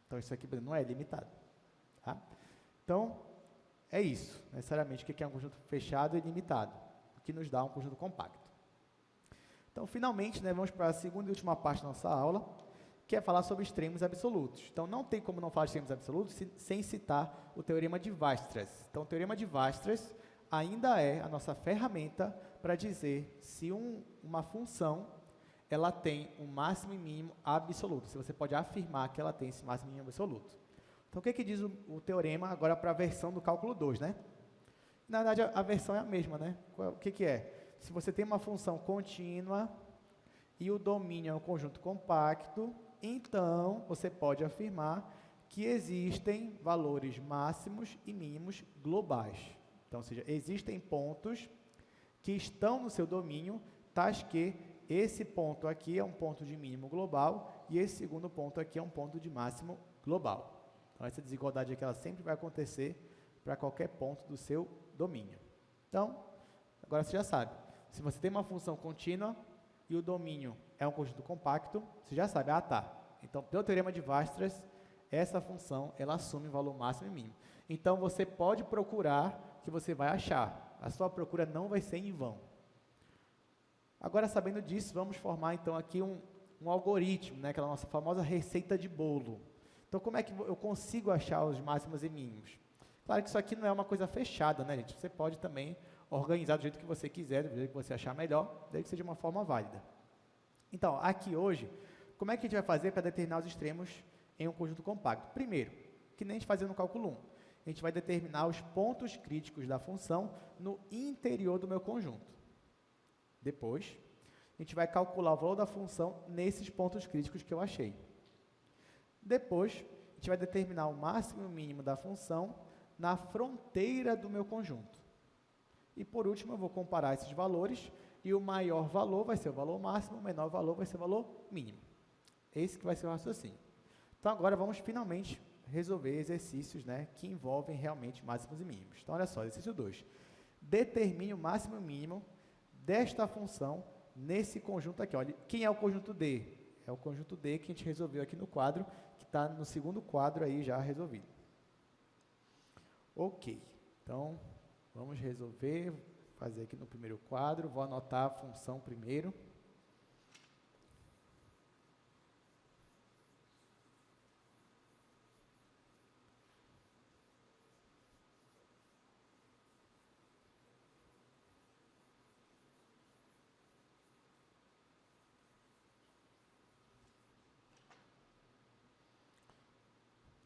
Então, isso aqui não é limitado. Tá? Então, é isso. Necessariamente, o que é um conjunto fechado e limitado, o que nos dá um conjunto compacto. Então, finalmente, né, vamos para a segunda e última parte da nossa aula, que é falar sobre extremos absolutos. Então, não tem como não falar de extremos absolutos sem citar o Teorema de Weierstrass. Então, o Teorema de Weierstrass ainda é a nossa ferramenta para dizer se uma função ela tem um máximo e mínimo absoluto, se você pode afirmar que ela tem esse máximo e mínimo absoluto. Então, o que diz o teorema agora para a versão do cálculo 2, né? Na verdade, a versão é a mesma, né? O que é? Se você tem uma função contínua e o domínio é um conjunto compacto, então você pode afirmar que existem valores máximos e mínimos globais. Então, ou seja, existem pontos que estão no seu domínio, tais que esse ponto aqui é um ponto de mínimo global e esse segundo ponto aqui é um ponto de máximo global. Então, essa desigualdade aqui ela sempre vai acontecer para qualquer ponto do seu domínio. Então, agora você já sabe. Se você tem uma função contínua e o domínio é um conjunto compacto, você já sabe, tá. Então, pelo teorema de Weierstrass, essa função ela assume valor máximo e mínimo. Então, você pode procurar que você vai achar. A sua procura não vai ser em vão. Agora, sabendo disso, vamos formar, então, aqui um algoritmo, né, aquela nossa famosa receita de bolo. Então, como é que eu consigo achar os máximos e mínimos? Claro que isso aqui não é uma coisa fechada, né, gente? Você pode também organizar do jeito que você quiser, do jeito que você achar melhor, desde que seja uma forma válida. Então, aqui hoje, como é que a gente vai fazer para determinar os extremos em um conjunto compacto? Primeiro, que nem a gente fazia no cálculo 1, a gente vai determinar os pontos críticos da função no interior do meu conjunto. Depois, a gente vai calcular o valor da função nesses pontos críticos que eu achei. Depois, a gente vai determinar o máximo e o mínimo da função na fronteira do meu conjunto. E, por último, eu vou comparar esses valores e o maior valor vai ser o valor máximo, o menor valor vai ser o valor mínimo. Esse que vai ser o raciocínio. Então, agora vamos finalmente resolver exercícios, né, que envolvem realmente máximos e mínimos. Então, olha só, exercício 2. Determine o máximo e o mínimo desta função nesse conjunto aqui. Olha, quem é o conjunto D? É o conjunto D que a gente resolveu aqui no quadro, que está no segundo quadro aí já resolvido. Ok, então vamos resolver, fazer aqui no primeiro quadro, vou anotar a função primeiro.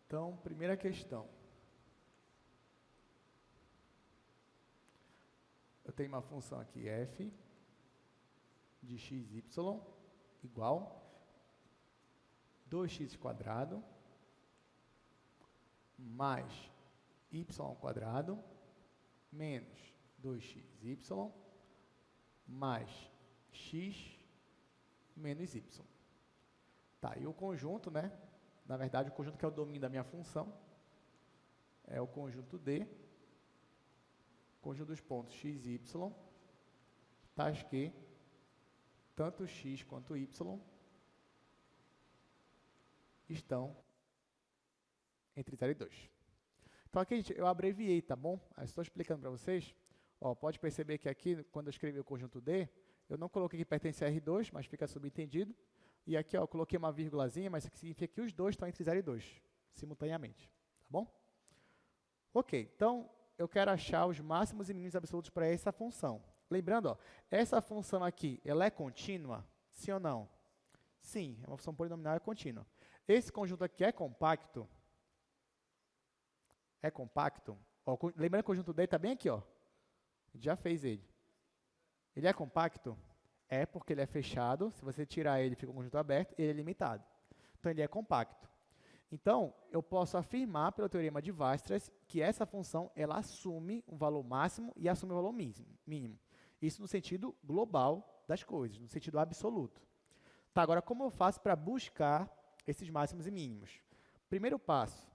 Então, primeira questão. Eu tenho uma função aqui, f de xy igual 2x² mais y² menos 2xy mais x menos y. Tá, e o conjunto, né? Na verdade, o conjunto que é o domínio da minha função é o conjunto D, conjunto dos pontos x e y, tais que tanto x quanto y estão entre 0 e 2. Então, aqui, gente, eu abreviei, tá bom? Estou explicando para vocês. Ó, pode perceber que aqui, quando eu escrevi o conjunto D, eu não coloquei que pertence a R2, mas fica subentendido. E aqui, ó, eu coloquei uma vírgulazinha, mas isso significa que os dois estão entre 0 e 2, simultaneamente. Tá bom? Ok, então, eu quero achar os máximos e mínimos absolutos para essa função. Lembrando, ó, essa função aqui, ela é contínua? Sim ou não? Sim, é uma função polinomial, é contínua. Esse conjunto aqui é compacto? É compacto? Ó, lembrando que o conjunto D está bem aqui, ó. A gente já fez ele. Ele é compacto? É porque ele é fechado. Se você tirar ele, fica um conjunto aberto. Ele é limitado. Então, ele é compacto. Então, eu posso afirmar, pelo teorema de Weierstrass, que essa função ela assume um valor máximo e assume um valor mínimo. Isso no sentido global das coisas, no sentido absoluto. Tá, agora, como eu faço para buscar esses máximos e mínimos? Primeiro passo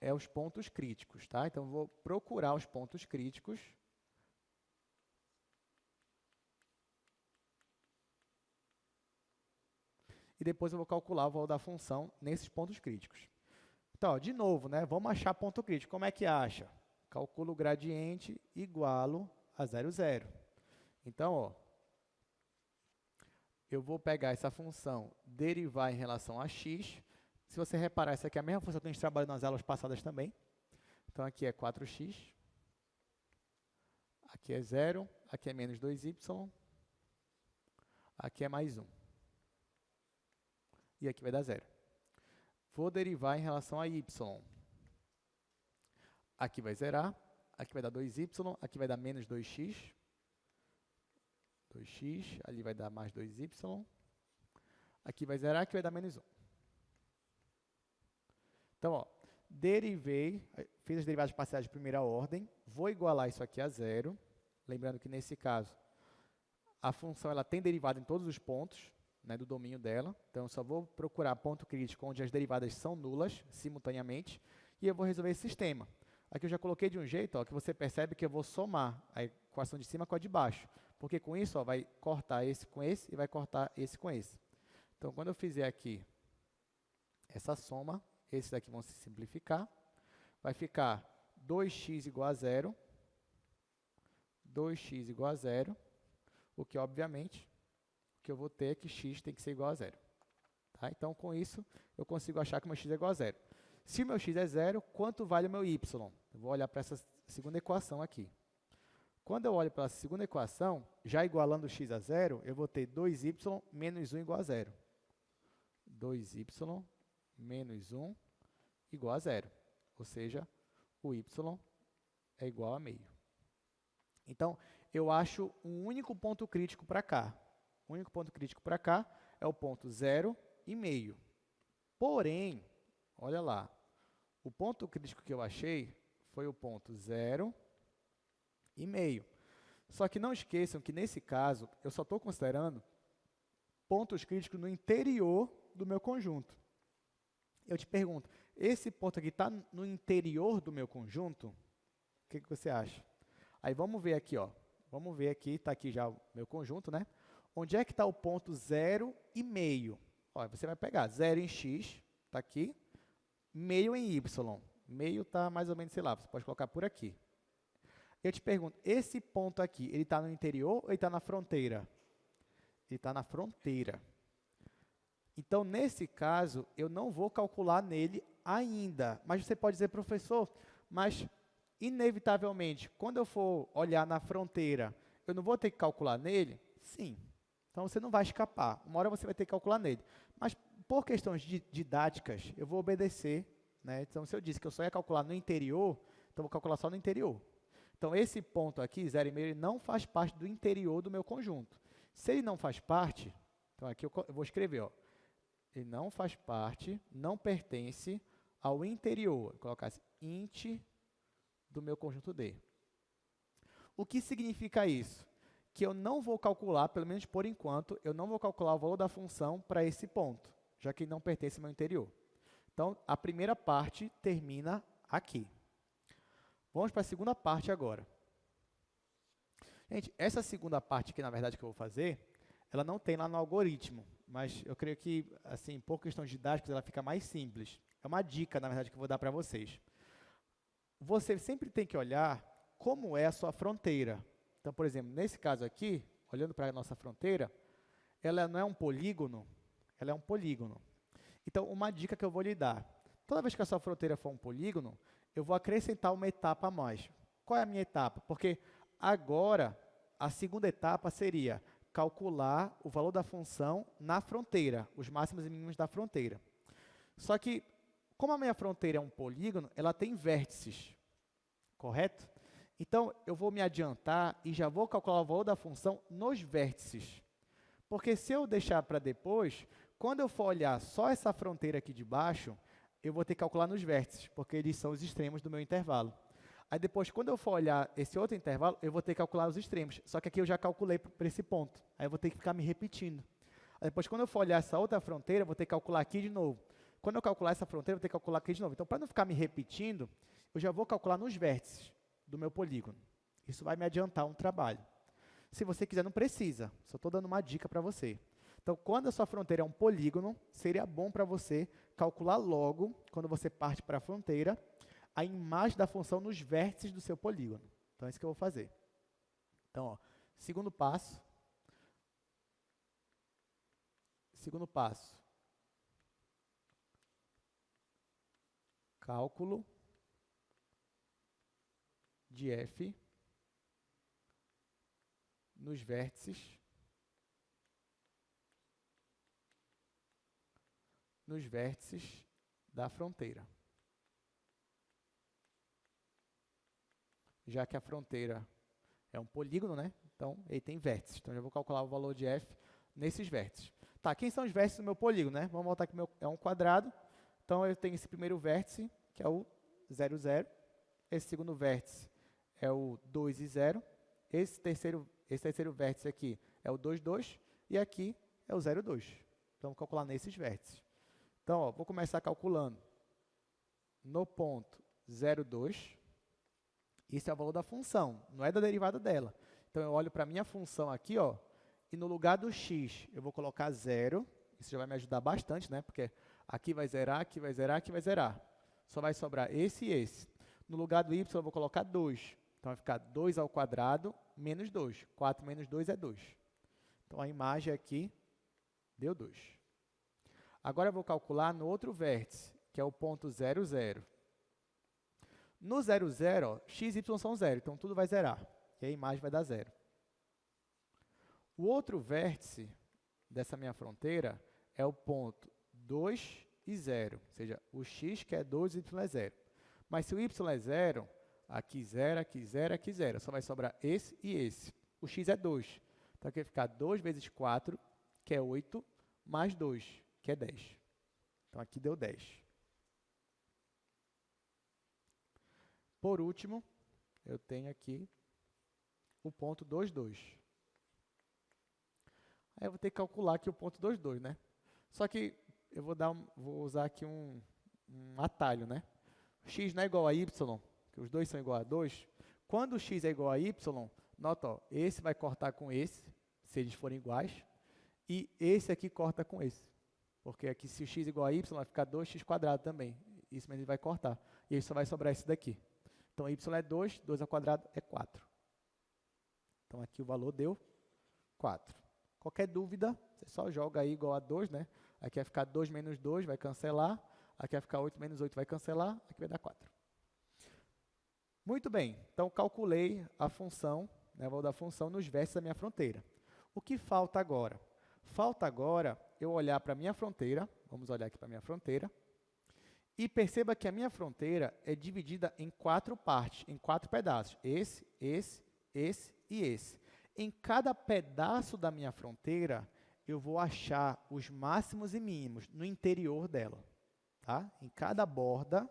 é os pontos críticos, tá? Então, eu vou procurar os pontos críticos. E depois eu vou calcular o valor da função nesses pontos críticos. Então, ó, de novo, né? Vamos achar ponto crítico. Como é que acha? Calculo o gradiente igualo a 0, 0. Então, ó, eu vou pegar essa função, derivar em relação a x. Se você reparar, essa aqui é a mesma função que a gente trabalhou nas aulas passadas também. Então, aqui é 4x. Aqui é 0. Aqui é menos 2y. Aqui é mais 1. E aqui vai dar 0. Vou derivar em relação a y. Aqui vai zerar. Aqui vai dar 2y. Aqui vai dar menos 2x. 2x. Ali vai dar mais 2y. Aqui vai zerar. Aqui vai dar menos 1. Então, ó, derivei, fiz as derivadas parciais de primeira ordem. Vou igualar isso aqui a 0. Lembrando que, nesse caso, a função ela tem derivada em todos os pontos, né, do domínio dela. Então, eu só vou procurar ponto crítico onde as derivadas são nulas, simultaneamente, e eu vou resolver esse sistema. Aqui eu já coloquei de um jeito, ó, que você percebe que eu vou somar a equação de cima com a de baixo, porque com isso, ó, vai cortar esse com esse e vai cortar esse com esse. Então, quando eu fizer aqui essa soma, esses daqui vão se simplificar, vai ficar 2x igual a 0, 2x igual a 0, o que, obviamente, o que eu vou ter é que x tem que ser igual a 0. Tá? Então, com isso, eu consigo achar que o meu x é igual a 0. Se o meu x é 0, quanto vale o meu y? Eu vou olhar para essa segunda equação aqui. Quando eu olho para a segunda equação, já igualando o x a 0, eu vou ter 2y menos 1 igual a 0. 2y menos 1 igual a 0. Ou seja, o y é igual a meio. Então, eu acho um único ponto crítico para cá. O único ponto crítico para cá é o ponto 0 e meio. Porém, olha lá, o ponto crítico que eu achei foi o ponto 0 e meio. Só que não esqueçam que, nesse caso, eu só estou considerando pontos críticos no interior do meu conjunto. Eu te pergunto, esse ponto aqui está no interior do meu conjunto? O que você acha? Aí vamos ver aqui, ó. Vamos ver aqui, está aqui já o meu conjunto, né? Onde é que está o ponto 0 e meio? Ó, você vai pegar 0 em x, está aqui, meio em y. Meio está mais ou menos, sei lá, você pode colocar por aqui. Eu te pergunto, esse ponto aqui, ele está no interior ou ele está na fronteira? Ele está na fronteira. Então, nesse caso, eu não vou calcular nele ainda. Mas você pode dizer, professor, mas inevitavelmente, quando eu for olhar na fronteira, eu não vou ter que calcular nele? Sim. Então, você não vai escapar. Uma hora você vai ter que calcular nele. Mas por questões didáticas, eu vou obedecer, né? Então, se eu disse que eu só ia calcular no interior, então eu vou calcular só no interior. Então, esse ponto aqui, 0,5, ele não faz parte do interior do meu conjunto. Se ele não faz parte, então aqui eu vou escrever, ó, ele não faz parte, não pertence ao interior. Vou colocar assim, int do meu conjunto D. O que significa isso? Que eu não vou calcular, pelo menos por enquanto, eu não vou calcular o valor da função para esse ponto, já que ele não pertence ao meu interior. Então, a primeira parte termina aqui. Vamos para a segunda parte agora. Gente, essa segunda parte aqui, na verdade, que eu vou fazer, ela não tem lá no algoritmo, mas eu creio que, assim, por questões didáticas, ela fica mais simples. É uma dica, na verdade, que eu vou dar para vocês. Você sempre tem que olhar como é a sua fronteira. Então, por exemplo, nesse caso aqui, olhando para a nossa fronteira, ela não é um polígono, ela é um polígono. Então, uma dica que eu vou lhe dar. Toda vez que a sua fronteira for um polígono, eu vou acrescentar uma etapa a mais. Qual é a minha etapa? Porque agora, a segunda etapa seria calcular o valor da função na fronteira, os máximos e mínimos da fronteira. Só que, como a minha fronteira é um polígono, ela tem vértices, correto? Então, eu vou me adiantar e já vou calcular o valor da função nos vértices. Porque se eu deixar para depois, quando eu for olhar só essa fronteira aqui de baixo, eu vou ter que calcular nos vértices, porque eles são os extremos do meu intervalo. Aí depois, quando eu for olhar esse outro intervalo, eu vou ter que calcular os extremos. Só que aqui eu já calculei para esse ponto. Aí eu vou ter que ficar me repetindo. Aí depois, quando eu for olhar essa outra fronteira, eu vou ter que calcular aqui de novo. Quando eu calcular essa fronteira, eu vou ter que calcular aqui de novo. Então, para não ficar me repetindo, eu já vou calcular nos vértices do meu polígono. Isso vai me adiantar um trabalho. Se você quiser, não precisa. Só estou dando uma dica para você. Então, quando a sua fronteira é um polígono, seria bom para você calcular logo, quando você parte para a fronteira, a imagem da função nos vértices do seu polígono. Então, é isso que eu vou fazer. Então, ó, segundo passo. Segundo passo. Cálculo de f nos vértices da fronteira. Já que a fronteira é um polígono, né? Então, ele tem vértices. Então, eu já vou calcular o valor de f nesses vértices. Tá, quem são os vértices do meu polígono, né? Vamos voltar aqui, é um quadrado. Então, eu tenho esse primeiro vértice, que é o 0, 0. Esse segundo vértice é o 2 e 0. Esse terceiro vértice aqui é o 2, 2. E aqui é o 0, 2. Então, vou calcular nesses vértices. Então, ó, vou começar calculando no ponto 0, 2. Isso é o valor da função, não é da derivada dela. Então, eu olho para a minha função aqui, ó, e no lugar do x, eu vou colocar 0. Isso já vai me ajudar bastante, né? Porque aqui vai zerar, aqui vai zerar, aqui vai zerar. Só vai sobrar esse e esse. No lugar do y, eu vou colocar 2. Então, vai ficar 2 ao quadrado menos 2. 4 menos 2 é 2. Então, a imagem aqui deu 2. Agora, eu vou calcular no outro vértice, que é o ponto 0, 0. No 0, 0, ó, x e y são 0, então tudo vai zerar. E a imagem vai dar 0. O outro vértice dessa minha fronteira é o ponto 2 e 0. Ou seja, o x que é 2 e o y é 0. Mas se o y é 0, aqui 0, aqui 0, aqui 0. Só vai sobrar esse e esse. O x é 2. Então, aqui vai ficar 2 vezes 4, que é 8, mais 2, que é 10. Então, aqui deu 10. Por último, eu tenho aqui o ponto 2, 2. Aí eu vou ter que calcular aqui o ponto 2, 2, né? Só que eu vou usar aqui um atalho, né? X não é igual a y, que os dois são igual a 2. Quando o x é igual a y, nota, ó, esse vai cortar com esse, se eles forem iguais, e esse aqui corta com esse. Porque aqui, se o x é igual a y, vai ficar 2x² também. Isso mesmo ele vai cortar. E aí só vai sobrar esse daqui. Então, y é 2, 2 ao quadrado é 4. Então, aqui o valor deu 4. Qualquer dúvida, você só joga aí igual a 2, né? Aqui vai ficar 2 menos 2, vai cancelar. Aqui vai ficar 8 menos 8, vai cancelar. Aqui vai dar 4. Muito bem. Então, calculei a função, né, o valor da função nos vértices da minha fronteira. O que falta agora? Falta agora eu olhar para a minha fronteira, Vamos olhar aqui para a minha fronteira. E perceba que a minha fronteira é dividida em 4 partes, em 4 pedaços. Esse e esse. Em cada pedaço da minha fronteira, eu vou achar os máximos e mínimos no interior dela. Tá? Em cada borda,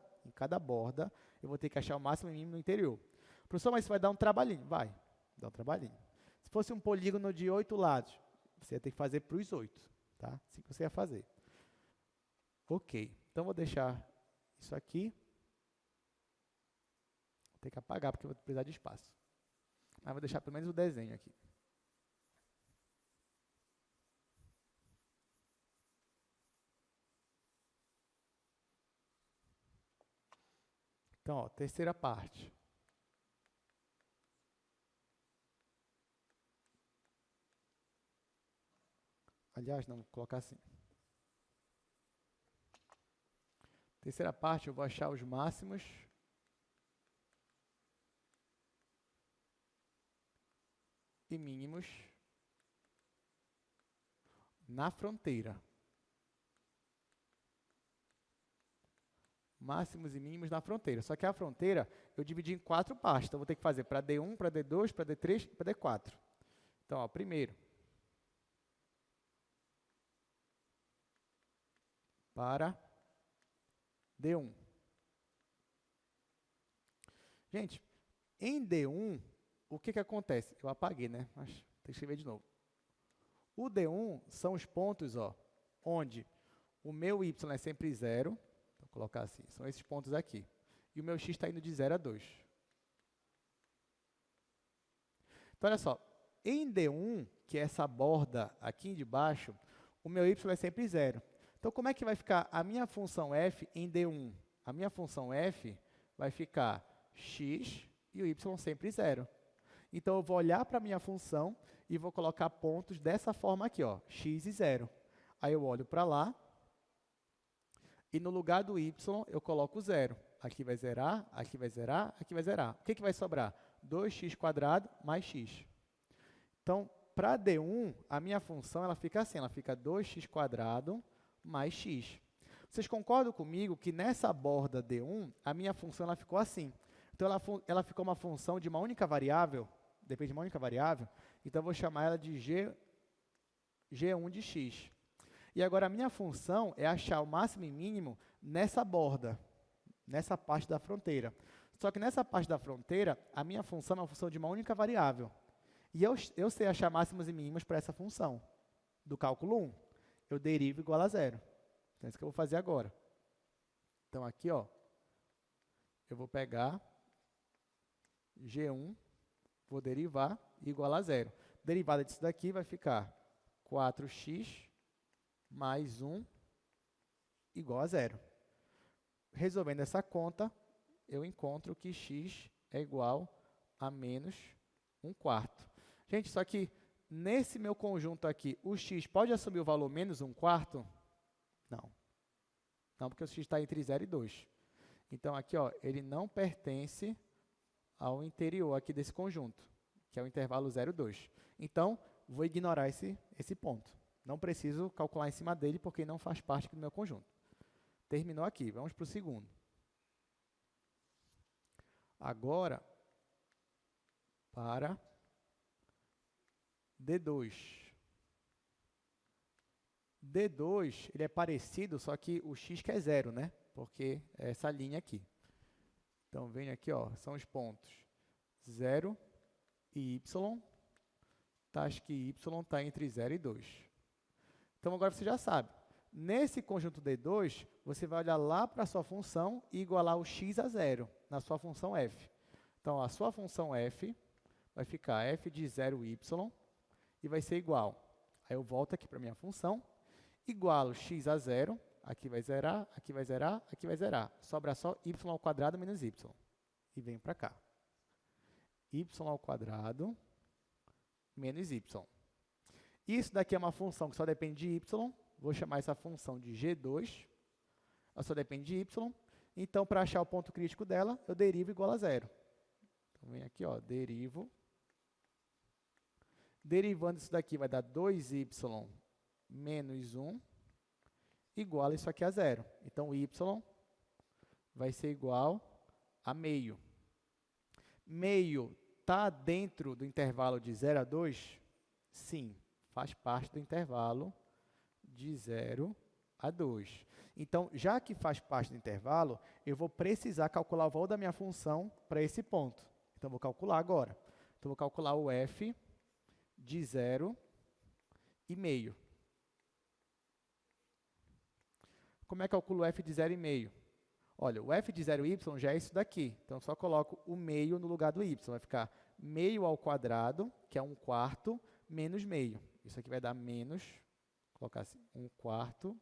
eu vou ter que achar o máximo e mínimo no interior. Professor, mas isso vai dar um trabalhinho? Vai, dá um trabalhinho. Se fosse um polígono de 8 lados, você ia ter que fazer para os 8. Tá? Assim que você ia fazer. Ok, então vou deixar isso aqui. Vou ter que apagar, porque eu vou precisar de espaço. Mas vou deixar pelo menos o desenho aqui. Então, ó, terceira parte. Aliás, não, vou colocar assim. Terceira parte, eu vou achar os máximos e mínimos na fronteira. Máximos e mínimos na fronteira. Só que a fronteira eu dividi em 4 partes. Então, eu vou ter que fazer para D1, para D2, para D3 e para D4. Então, ó, primeiro, para D1. Gente, em D1, o que acontece? Eu apaguei, né? Mas tem que escrever de novo. O D1 são os pontos, ó, onde o meu y é sempre 0. Vou colocar assim, são esses pontos aqui. E o meu x está indo de 0 a 2. Então, olha só. Em D1, que é essa borda aqui de baixo, o meu y é sempre 0. Então, como é que vai ficar a minha função f em D1? A minha função f vai ficar x e o y sempre 0. Então, eu vou olhar para a minha função e vou colocar pontos dessa forma aqui, ó, x e 0. Aí eu olho para lá e no lugar do y eu coloco 0. Aqui vai zerar, aqui vai zerar, aqui vai zerar. O que vai sobrar? 2x² mais x. Então, para D1, a minha função ela fica assim, ela fica 2x² mais x. Vocês concordam comigo que nessa borda D1, a minha função ela ficou assim? Então, ela ficou uma função de uma única variável, depende de uma única variável, então eu vou chamar ela de G1 de x. E agora a minha função é achar o máximo e mínimo nessa borda, nessa parte da fronteira. Só que nessa parte da fronteira, a minha função é uma função de uma única variável. E eu sei achar máximos e mínimos para essa função do cálculo 1. Eu derivo igual a 0. Então, é isso que eu vou fazer agora. Então, aqui, ó, eu vou pegar G1, vou derivar igual a 0. Derivada disso daqui vai ficar 4x mais 1 igual a 0. Resolvendo essa conta, eu encontro que x é igual a menos 1/4. Gente, só que nesse meu conjunto aqui, o x pode assumir o valor menos 1/4? Não. Não, porque o x está entre 0 e 2. Então, aqui, ó, ele não pertence ao interior aqui desse conjunto, que é o intervalo 0 e 2. Então, vou ignorar esse ponto. Não preciso calcular em cima dele, porque não faz parte aqui do meu conjunto. Terminou aqui. Vamos para o segundo. Agora, para D2. D2, ele é parecido, só que o x que é 0, né? Porque é essa linha aqui. Então, vem aqui, ó, são os pontos 0 e y. Taxa que y está entre 0 e 2. Então, agora você já sabe. Nesse conjunto D2, você vai olhar lá para a sua função e igualar o x a 0 na sua função f. Então, a sua função f vai ficar f de 0y e vai ser igual. Aí eu volto aqui para a minha função, igualo x a 0, aqui vai zerar, aqui vai zerar, aqui vai zerar. Sobra só y² menos y. E venho para cá. y² menos y. Isso daqui é uma função que só depende de y. Vou chamar essa função de G2. Ela só depende de y. Então, para achar o ponto crítico dela, eu derivo igual a 0. Então, vem aqui, ó, derivo. Derivando isso daqui vai dar 2y menos 1 iguala isso aqui a zero. Então, y vai ser igual a meio. Meio está dentro do intervalo de 0 a 2? Sim, faz parte do intervalo de 0 a 2. Então, já que faz parte do intervalo, eu vou precisar calcular o valor da minha função para esse ponto. Então, vou calcular agora. Então, vou calcular o f de 0 e meio. Como é que eu calculo o f de 0 e meio? Olha, o f de 0y já é isso daqui. Então, eu só coloco o meio no lugar do y. Vai ficar meio ao quadrado, que é 1/4, menos meio. Isso aqui vai dar menos, vou colocar assim, 1/4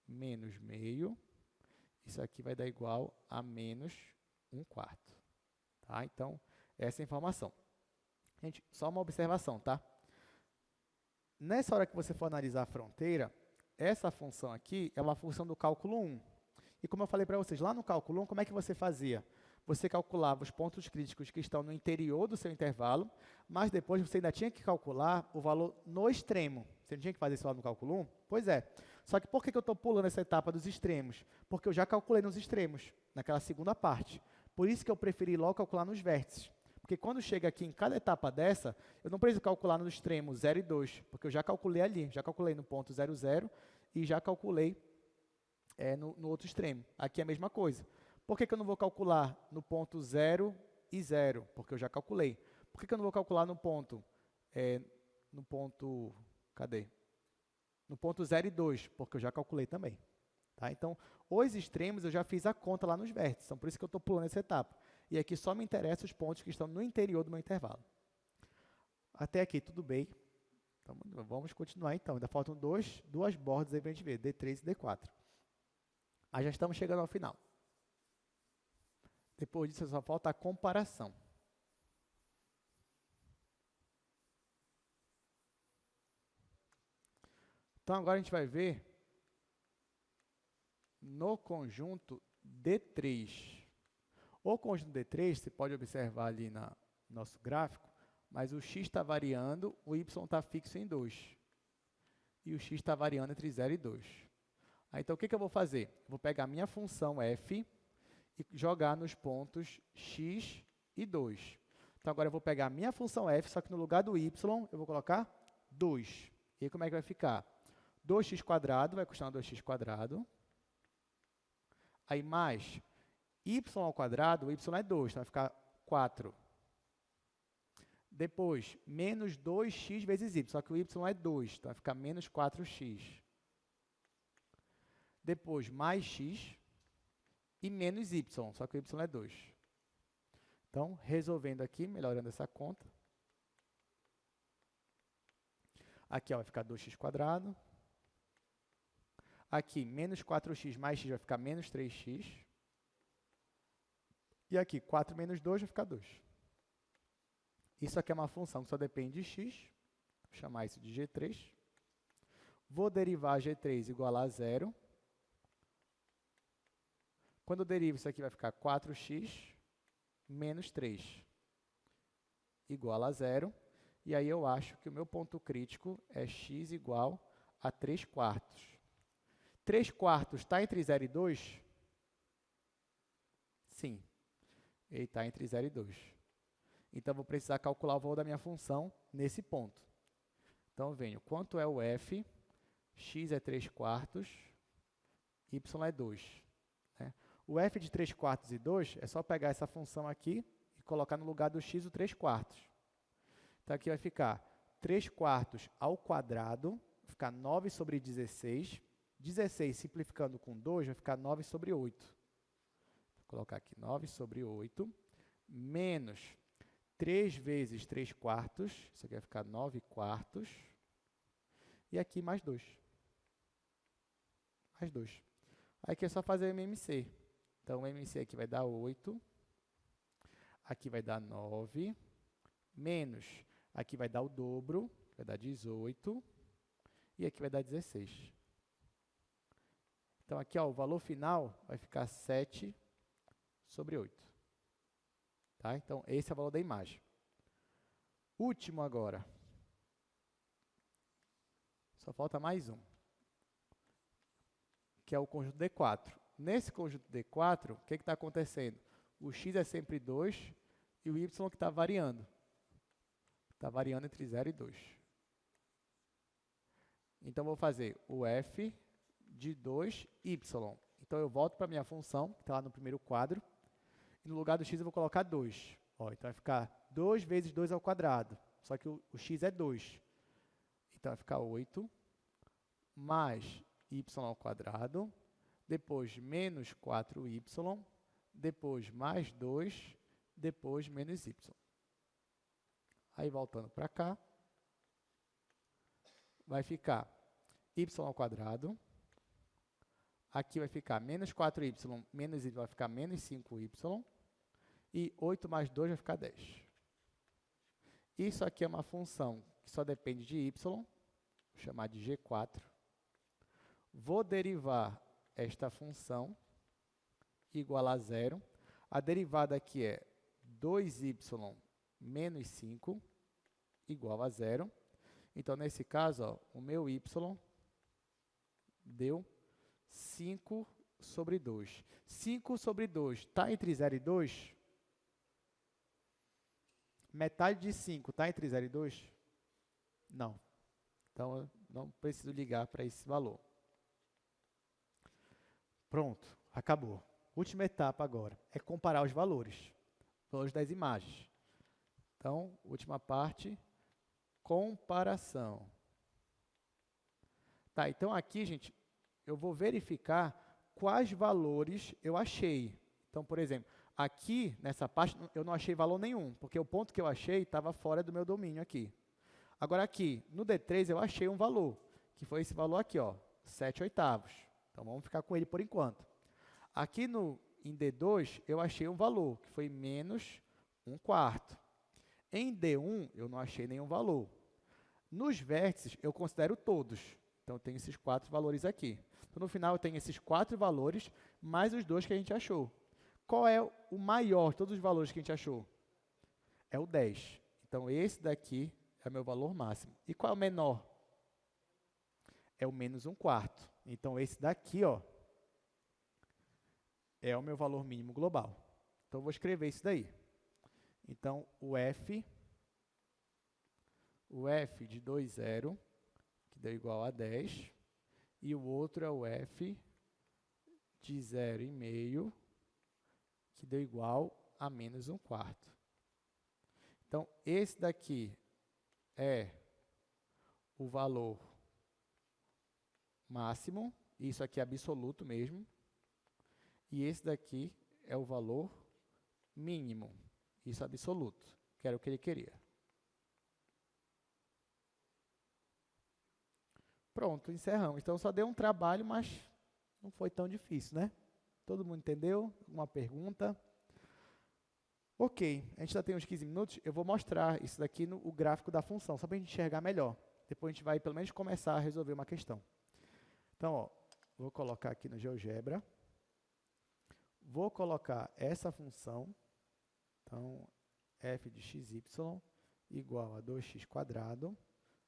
menos meio. Isso aqui vai dar igual a menos 1/4. Tá? Então, essa é a informação. Gente, só uma observação, tá? Nessa hora que você for analisar a fronteira, essa função aqui é uma função do cálculo 1. E como eu falei para vocês, lá no cálculo 1, como é que você fazia? Você calculava os pontos críticos que estão no interior do seu intervalo, mas depois você ainda tinha que calcular o valor no extremo. Você não tinha que fazer isso lá no cálculo 1? Pois é. Só que por que eu estou pulando essa etapa dos extremos? Porque eu já calculei nos extremos, naquela segunda parte. Por isso que eu preferi logo calcular nos vértices. Porque quando chega aqui em cada etapa dessa, eu não preciso calcular no extremo 0 e 2, porque eu já calculei ali, já calculei no ponto 0, 0 e já calculei no outro extremo. Aqui é a mesma coisa. Por que eu não vou calcular no ponto 0 e 0? Porque eu já calculei. Por que eu não vou calcular no ponto, cadê? No ponto 0 e 2, porque eu já calculei também. Tá? Então, os extremos eu já fiz a conta lá nos vértices, então por isso que eu estou pulando essa etapa. E aqui só me interessam os pontos que estão no interior do meu intervalo. Até aqui, tudo bem. Então, vamos continuar então. Ainda faltam duas bordas aí para a gente ver, D3 e D4. Aí já estamos chegando ao final. Depois disso, só falta a comparação. Então, agora a gente vai ver no conjunto D3. O conjunto D3, você pode observar ali no nosso gráfico, mas o x está variando, o y está fixo em 2. E o x está variando entre 0 e 2. Então, o que eu vou fazer? Vou pegar a minha função f e jogar nos pontos x e 2. Então, agora eu vou pegar a minha função f, só que no lugar do y, eu vou colocar 2. E aí, como é que vai ficar? 2x² vai custar 2x². Aí, mais y², o y é 2, então vai ficar 4. Depois, menos 2x vezes y, só que o y é 2, então vai ficar menos 4x. Depois, mais x e menos y, só que o y é 2. Então, resolvendo aqui, melhorando essa conta. Aqui ó, vai ficar 2x². Aqui, menos 4x mais x vai ficar menos 3x. E aqui, 4 menos 2 vai ficar 2. Isso aqui é uma função que só depende de x. Vou chamar isso de G3. Vou derivar G3 igual a 0. Quando eu derivo, isso aqui vai ficar 4x menos 3 igual a 0. E aí eu acho que o meu ponto crítico é x igual a 3/4. 3/4 está entre 0 e 2? Sim, ele está entre 0 e 2. Então, eu vou precisar calcular o valor da minha função nesse ponto. Então, eu venho, quanto é o f? X é 3/4, y é 2. Né? O f de 3/4 e 2 é só pegar essa função aqui e colocar no lugar do x o 3/4. Então, aqui vai ficar 3/4 ao quadrado, vai ficar 9 sobre 16. 16 simplificando com 2 vai ficar 9 sobre 8. Vou colocar aqui 9 sobre 8, menos 3 vezes 3/4, isso aqui vai ficar 9/4, e aqui mais 2. Mais 2. Aqui é só fazer o MMC. Então, o MMC aqui vai dar 8, aqui vai dar 9, menos, aqui vai dar o dobro, vai dar 18, e aqui vai dar 16. Então, aqui ó, o valor final vai ficar 7 sobre 8. Tá? Então, esse é o valor da imagem. Último agora. Só falta mais um. que é o conjunto D4. Nesse conjunto D4, o que está acontecendo? O x é sempre 2 e o y que está variando. Está variando entre 0 e 2. Então, vou fazer o f de 2y. Então, eu volto para a minha função, que está lá no primeiro quadro. E no lugar do x eu vou colocar 2. Ó, então, vai ficar 2 vezes 2 ao quadrado. Só que o x é 2. Então, vai ficar 8 mais y ao quadrado. Depois, menos 4y. Depois, mais 2. Depois, menos y. Aí, voltando para cá, vai ficar y ao quadrado. Aqui vai ficar menos 4y, menos y vai ficar menos 5y. E 8 mais 2 vai ficar 10. Isso aqui é uma função que só depende de y. Vou chamar de G4. Vou derivar esta função igual a 0. A derivada aqui é 2y menos 5 igual a 0. Então, nesse caso, ó, o meu y deu 5 sobre 2. 5 sobre 2 está entre 0 e 2? Metade de 5 está entre 0 e 2? Não. Então, eu não preciso ligar para esse valor. Pronto, acabou. Última etapa agora é comparar os valores das imagens. Então, última parte, comparação. Tá, então aqui, gente, eu vou verificar quais valores eu achei. Então, por exemplo, aqui nessa parte eu não achei valor nenhum, porque o ponto que eu achei estava fora do meu domínio aqui. Agora aqui, no D3 eu achei um valor, que foi esse valor aqui, ó, 7/8. Então, vamos ficar com ele por enquanto. Aqui em D2 eu achei um valor, que foi menos 1/4. Em D1 eu não achei nenhum valor. Nos vértices eu considero todos. Então, eu tenho esses 4 valores aqui. Então, no final, eu tenho esses 4 valores, mais os 2 que a gente achou. Qual é o maior de todos os valores que a gente achou? É o 10. Então, esse daqui é o meu valor máximo. E qual é o menor? É o menos 1/4. Então, esse daqui, ó, é o meu valor mínimo global. Então, eu vou escrever isso daí. Então, o f de 2, 0, que deu igual a 10, e o outro é o f de 0,5, que deu igual a menos 1/4. Então, esse daqui é o valor máximo, isso aqui é absoluto mesmo, e esse daqui é o valor mínimo, isso é absoluto, que era o que ele queria. Pronto, encerramos. Então, só deu um trabalho, mas não foi tão difícil, né? Todo mundo entendeu? Alguma pergunta? Ok, a gente já tem uns 15 minutos. Eu vou mostrar isso daqui no gráfico da função, só para a gente enxergar melhor. Depois a gente vai, pelo menos, começar a resolver uma questão. Então, ó, vou colocar aqui no GeoGebra. Vou colocar essa função. Então, f de xy igual a 2x²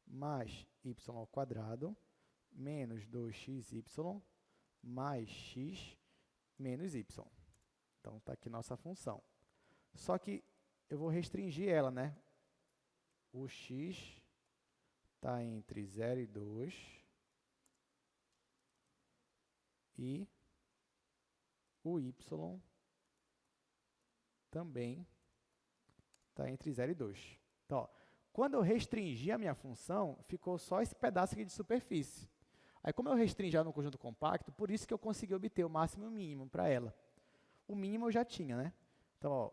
mais y² menos 2xy mais x menos y. Então, está aqui nossa função. Só que eu vou restringir ela, né? O x está entre 0 e 2 e o y também está entre 0 e 2. Então, ó, quando eu restringi a minha função, ficou só esse pedaço aqui de superfície. Aí, como eu restringi ela no conjunto compacto, por isso que eu consegui obter o máximo e o mínimo para ela. O mínimo eu já tinha, né? Então, ó,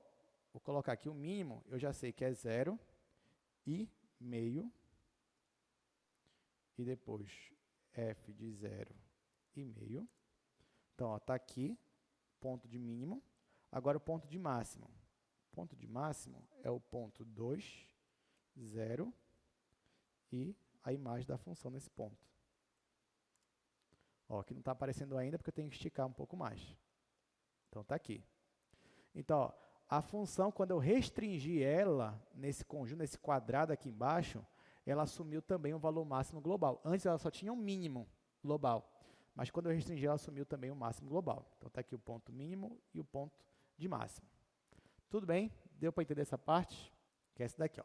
vou colocar aqui o mínimo, eu já sei que é 0 e meio. E depois, f de 0 e meio. Então, está aqui, ponto de mínimo. Agora, o ponto de máximo. O ponto de máximo é o ponto 2, 0 e a imagem da função nesse ponto. Ó, aqui não está aparecendo ainda porque eu tenho que esticar um pouco mais. Então, está aqui. Então, ó, a função, quando eu restringi ela nesse conjunto, nesse quadrado aqui embaixo, ela assumiu também um valor máximo global. Antes, ela só tinha um mínimo global. Mas quando eu restringi, ela assumiu também o máximo global. Então, está aqui o ponto mínimo e o ponto de máximo. Tudo bem? Deu para entender essa parte? Que é essa daqui, ó.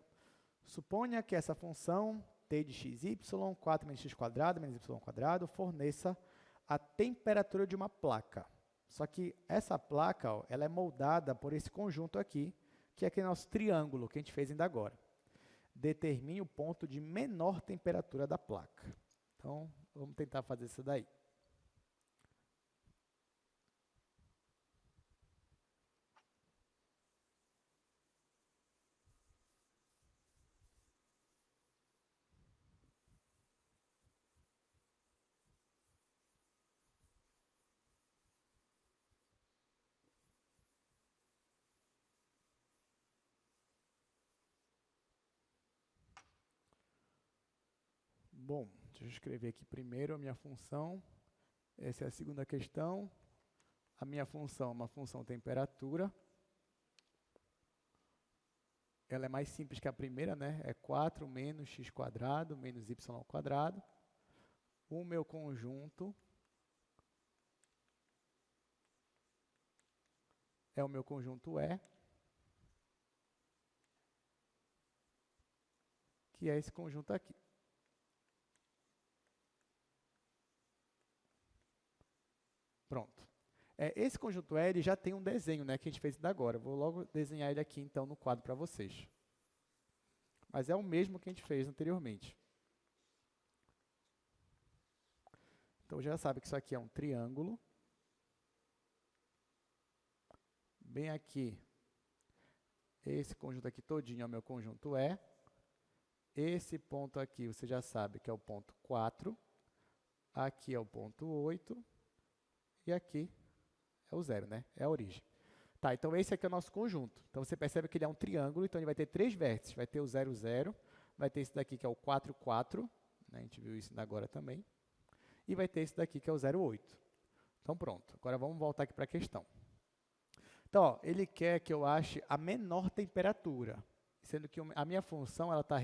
Suponha que essa função t de xy, 4 menos x quadrado menos y quadrado, forneça a temperatura de uma placa. Só que essa placa, ó, ela é moldada por esse conjunto aqui, que é aquele nosso triângulo que a gente fez ainda agora. Determine o ponto de menor temperatura da placa. Então, vamos tentar fazer isso daí. Bom, deixa eu escrever aqui primeiro a minha função. Essa é a segunda questão. A minha função é uma função temperatura. Ela é mais simples que a primeira, né? É 4 menos x quadrado menos y quadrado. O meu conjunto é o meu conjunto E, que é esse conjunto aqui. Pronto. Esse conjunto E ele já tem um desenho, né, que a gente fez ainda agora. Vou logo desenhar ele aqui, então, no quadro para vocês. Mas é o mesmo que a gente fez anteriormente. Então, já sabe que isso aqui é um triângulo. Bem aqui, esse conjunto aqui todinho é o meu conjunto E. Esse ponto aqui, você já sabe que é o ponto 4. Aqui é o ponto 8. E aqui é o 0, né? É a origem. Tá, então esse aqui é o nosso conjunto. Então você percebe que ele é um triângulo, então ele vai ter 3 vértices. Vai ter o 0, 0, vai ter esse daqui que é o 4, 4, né? A gente viu isso agora também. E vai ter esse daqui que é o 0, 8. Então pronto, agora vamos voltar aqui para a questão. Então, ó, ele quer que eu ache a menor temperatura, sendo que a minha função ela tá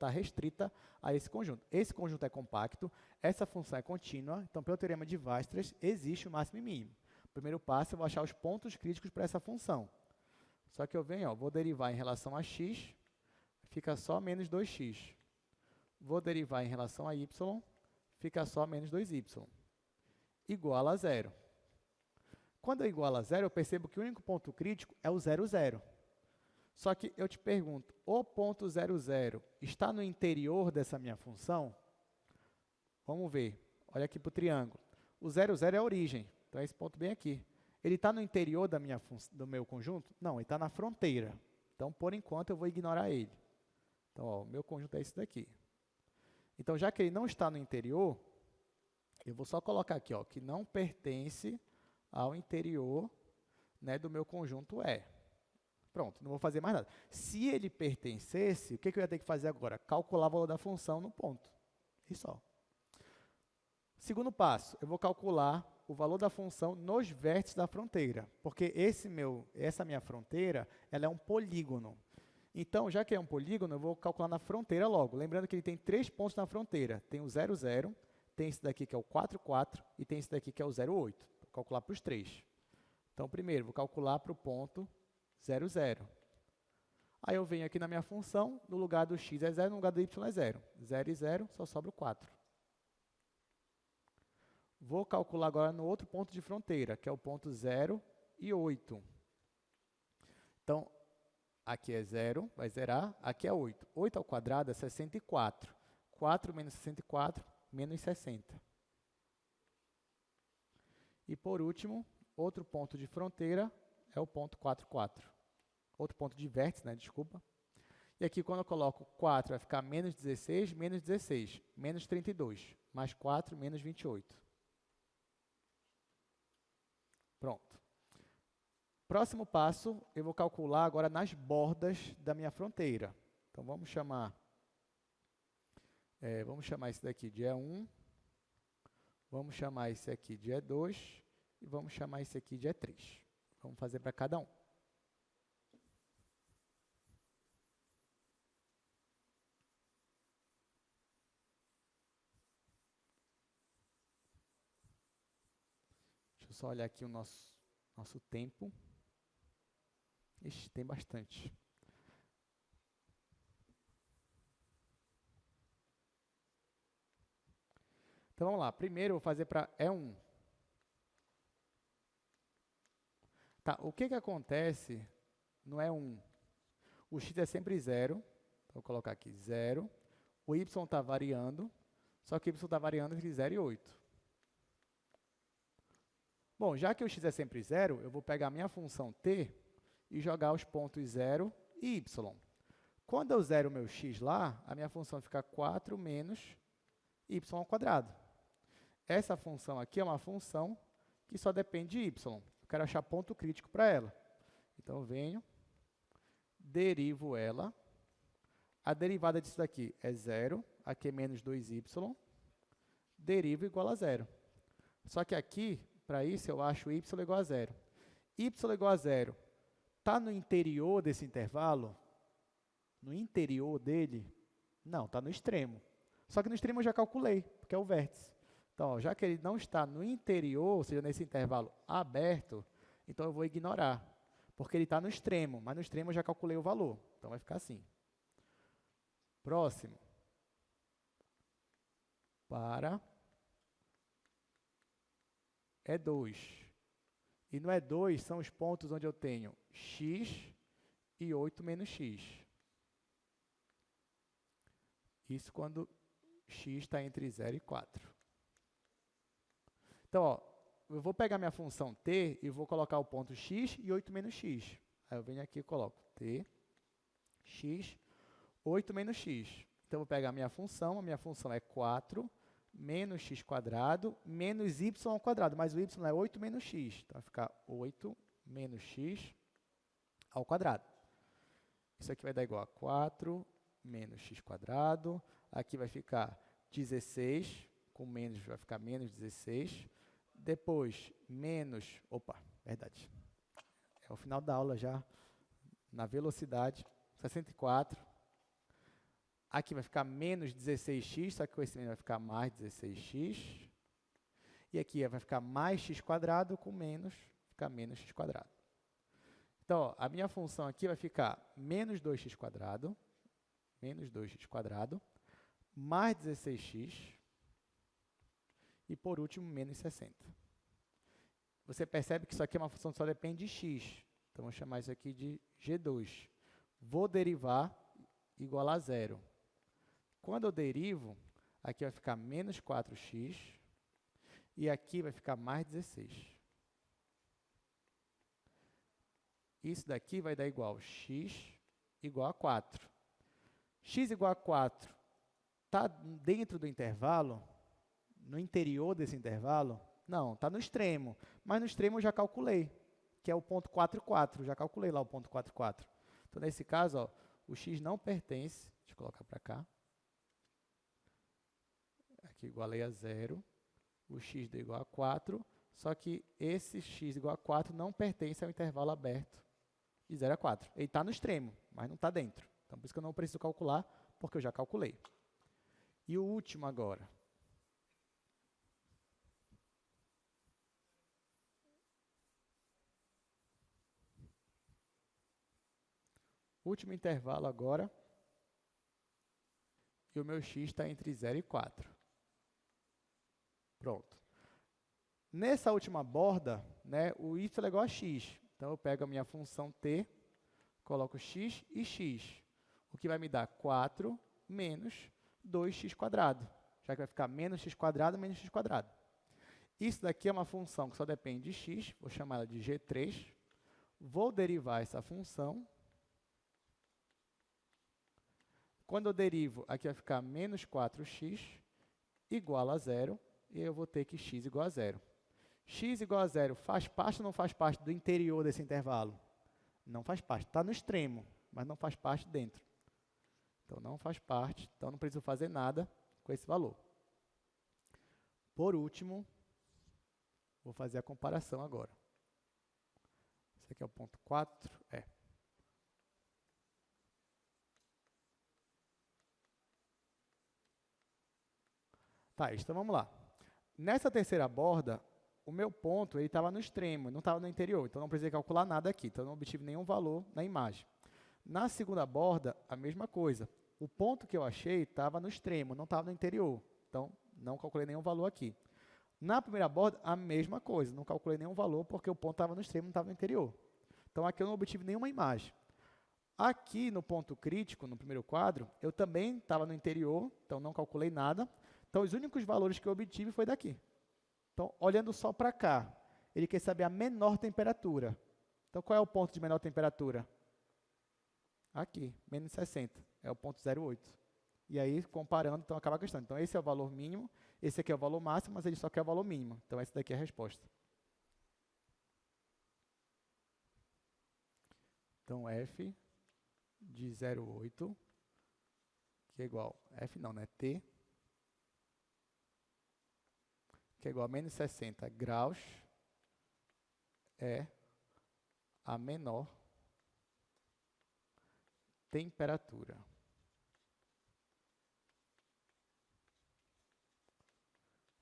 restrita a esse conjunto. Esse conjunto é compacto, essa função é contínua, então, pelo teorema de Weierstrass, existe o máximo e mínimo. O primeiro passo, eu vou achar os pontos críticos para essa função. Só que eu venho, ó, vou derivar em relação a x, fica só menos 2x. Vou derivar em relação a y, fica só menos 2y. Igual a 0. Quando eu igualo a 0, eu percebo que o único ponto crítico é o 0, 0. Só que eu te pergunto, o ponto 0, 0 está no interior dessa minha função? Vamos ver. Olha aqui para o triângulo. O 0, 0 é a origem. Então, é esse ponto bem aqui. Ele está no interior do meu conjunto? Não, ele está na fronteira. Então, por enquanto, eu vou ignorar ele. Então, ó, o meu conjunto é esse daqui. Então, já que ele não está no interior, eu vou só colocar aqui, ó, que não pertence ao interior, né, do meu conjunto E. Pronto, não vou fazer mais nada. Se ele pertencesse, o que eu ia ter que fazer agora? Calcular o valor da função no ponto. E só. Segundo passo, eu vou calcular o valor da função nos vértices da fronteira, porque essa minha fronteira, ela é um polígono. Então, já que é um polígono, eu vou calcular na fronteira logo. Lembrando que ele tem 3 pontos na fronteira. Tem o 0, 0, tem esse daqui que é o 4, 4 e tem esse daqui que é o 0, 8. Vou calcular para os 3. Então, primeiro, vou calcular para o ponto 0, 0. Aí eu venho aqui na minha função, no lugar do x é 0, no lugar do y é 0. 0 e 0, só sobra o 4. Vou calcular agora no outro ponto de fronteira, que é o ponto 0 e 8. Então, aqui é 0, vai zerar, aqui é 8. 8 ao quadrado é 64. 4 menos 64, menos 60. E, por último, outro ponto de fronteira é o ponto 4, 4. Outro ponto de vértice, né? Desculpa. E aqui, quando eu coloco 4, vai ficar menos 16, menos 32. Mais 4, menos 28. Pronto. Próximo passo, eu vou calcular agora nas bordas da minha fronteira. Então, vamos chamar esse daqui de E1, vamos chamar esse aqui de E2 e vamos chamar esse aqui de E3. Vamos fazer para cada um. Deixa eu só olhar aqui o nosso tempo. Ixi, tem bastante. Então, vamos lá. Primeiro, eu vou fazer para E1. Tá, o que acontece no E1? O x é sempre 0. Então, vou colocar aqui 0. O y está variando, só que o y está variando entre 0 e 8. Bom, já que o x é sempre 0, eu vou pegar a minha função t e jogar os pontos 0 e y. Quando eu zero o meu x lá, a minha função fica 4 menos y ao quadrado. Essa função aqui é uma função que só depende de y. Eu quero achar ponto crítico para ela. Então, eu venho, derivo ela. A derivada disso daqui é 0, aqui é menos 2y, derivo igual a 0. Só que aqui, para isso, eu acho y igual a 0. Y igual a 0 está no interior desse intervalo? No interior dele? Não, está no extremo. Só que no extremo eu já calculei, porque é o vértice. Então, ó, já que ele não está no interior, ou seja, nesse intervalo aberto, então eu vou ignorar, porque ele está no extremo, mas no extremo eu já calculei o valor. Então, vai ficar assim. Próximo. Para E2. E no E2 são os pontos onde eu tenho x e 8 menos x. Isso quando x está entre 0 e 4. Então, ó, eu vou pegar minha função t e vou colocar o ponto x e 8 menos x. Aí eu venho aqui e coloco t, x, 8 menos x. Então, eu vou pegar a minha função é 4 menos x quadrado menos y ao quadrado, mas o y é 8 menos x. Então, vai ficar 8 menos x ao quadrado. Isso aqui vai dar igual a 4 menos x quadrado. Aqui vai ficar 16, com menos vai ficar menos 16. Depois, menos... Opa, verdade. É o final da aula já, na velocidade, 64. Aqui vai ficar menos 16x, só que com esse menos vai ficar mais 16x. E aqui vai ficar mais x quadrado, com menos, ficar menos x quadrado. Então, ó, a minha função aqui vai ficar menos 2x quadrado, mais 16x, e por último, menos 60. Você percebe que isso aqui é uma função que só depende de x. Então, vou chamar isso aqui de G2. Vou derivar igual a 0. Quando eu derivo, aqui vai ficar menos 4x, e aqui vai ficar mais 16. Isso daqui vai dar igual a x igual a 4. X igual a 4 está dentro do intervalo? No interior desse intervalo? Não, está no extremo. Mas no extremo eu já calculei, que é o ponto 4, 4. Já calculei lá o ponto 4, 4. Então, nesse caso, ó, o x não pertence. Deixa eu colocar para cá. Aqui igualei a 0. O x deu igual a 4. Só que esse x igual a 4 não pertence ao intervalo aberto de 0 a 4. Ele está no extremo, mas não está dentro. Então, por isso que eu não preciso calcular, porque eu já calculei. E o último agora. Último intervalo agora. E o meu x está entre 0 e 4. Pronto. Nessa última borda, né, o y é igual a x. Então, eu pego a minha função t, coloco x e x. O que vai me dar 4 menos 2x quadrado. Já que vai ficar menos x quadrado menos x quadrado. Isso daqui é uma função que só depende de x. Vou chamar ela de G3. Vou derivar essa função. Quando eu derivo, aqui vai ficar menos 4x igual a 0. E eu vou ter que x igual a 0. X igual a 0 faz parte ou não faz parte do interior desse intervalo? Não faz parte. Está no extremo, mas não faz parte dentro. Então, não faz parte. Então, não preciso fazer nada com esse valor. Por último, vou fazer a comparação agora. Esse aqui é o ponto 4. Tá, então vamos lá. Nessa terceira borda, o meu ponto estava no extremo, não estava no interior, então não precisei calcular nada aqui, então não obtive nenhum valor na imagem. Na segunda borda, a mesma coisa. O ponto que eu achei estava no extremo, não estava no interior, então não calculei nenhum valor aqui. Na primeira borda, a mesma coisa, não calculei nenhum valor porque o ponto estava no extremo, não estava no interior. Então aqui eu não obtive nenhuma imagem. Aqui no ponto crítico, no primeiro quadro, eu também estava no interior, então não calculei nada. Então os únicos valores que eu obtive foi daqui. Então, olhando só para cá, ele quer saber a menor temperatura. Então, qual é o ponto de menor temperatura? Aqui, menos 60, é o ponto 0,8. E aí, comparando, então acaba a questão. Então, esse é o valor mínimo, esse aqui é o valor máximo, mas ele só quer o valor mínimo. Então, essa daqui é a resposta. Então, F de 0,8, que é igual, F não, né? T, que é igual a menos 60 graus, é a menor temperatura.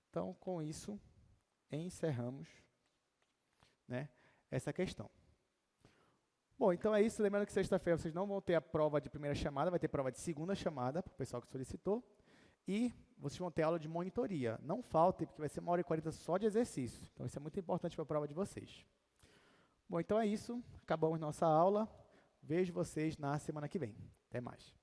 Então, com isso, encerramos, né, essa questão. Bom, então é isso. Lembrando que sexta-feira vocês não vão ter a prova de primeira chamada, vai ter prova de segunda chamada, para o pessoal que solicitou. E vocês vão ter aula de monitoria. Não faltem, porque vai ser 1h40 só de exercício. Então, isso é muito importante para a prova de vocês. Bom, então é isso. Acabamos nossa aula. Vejo vocês na semana que vem. Até mais.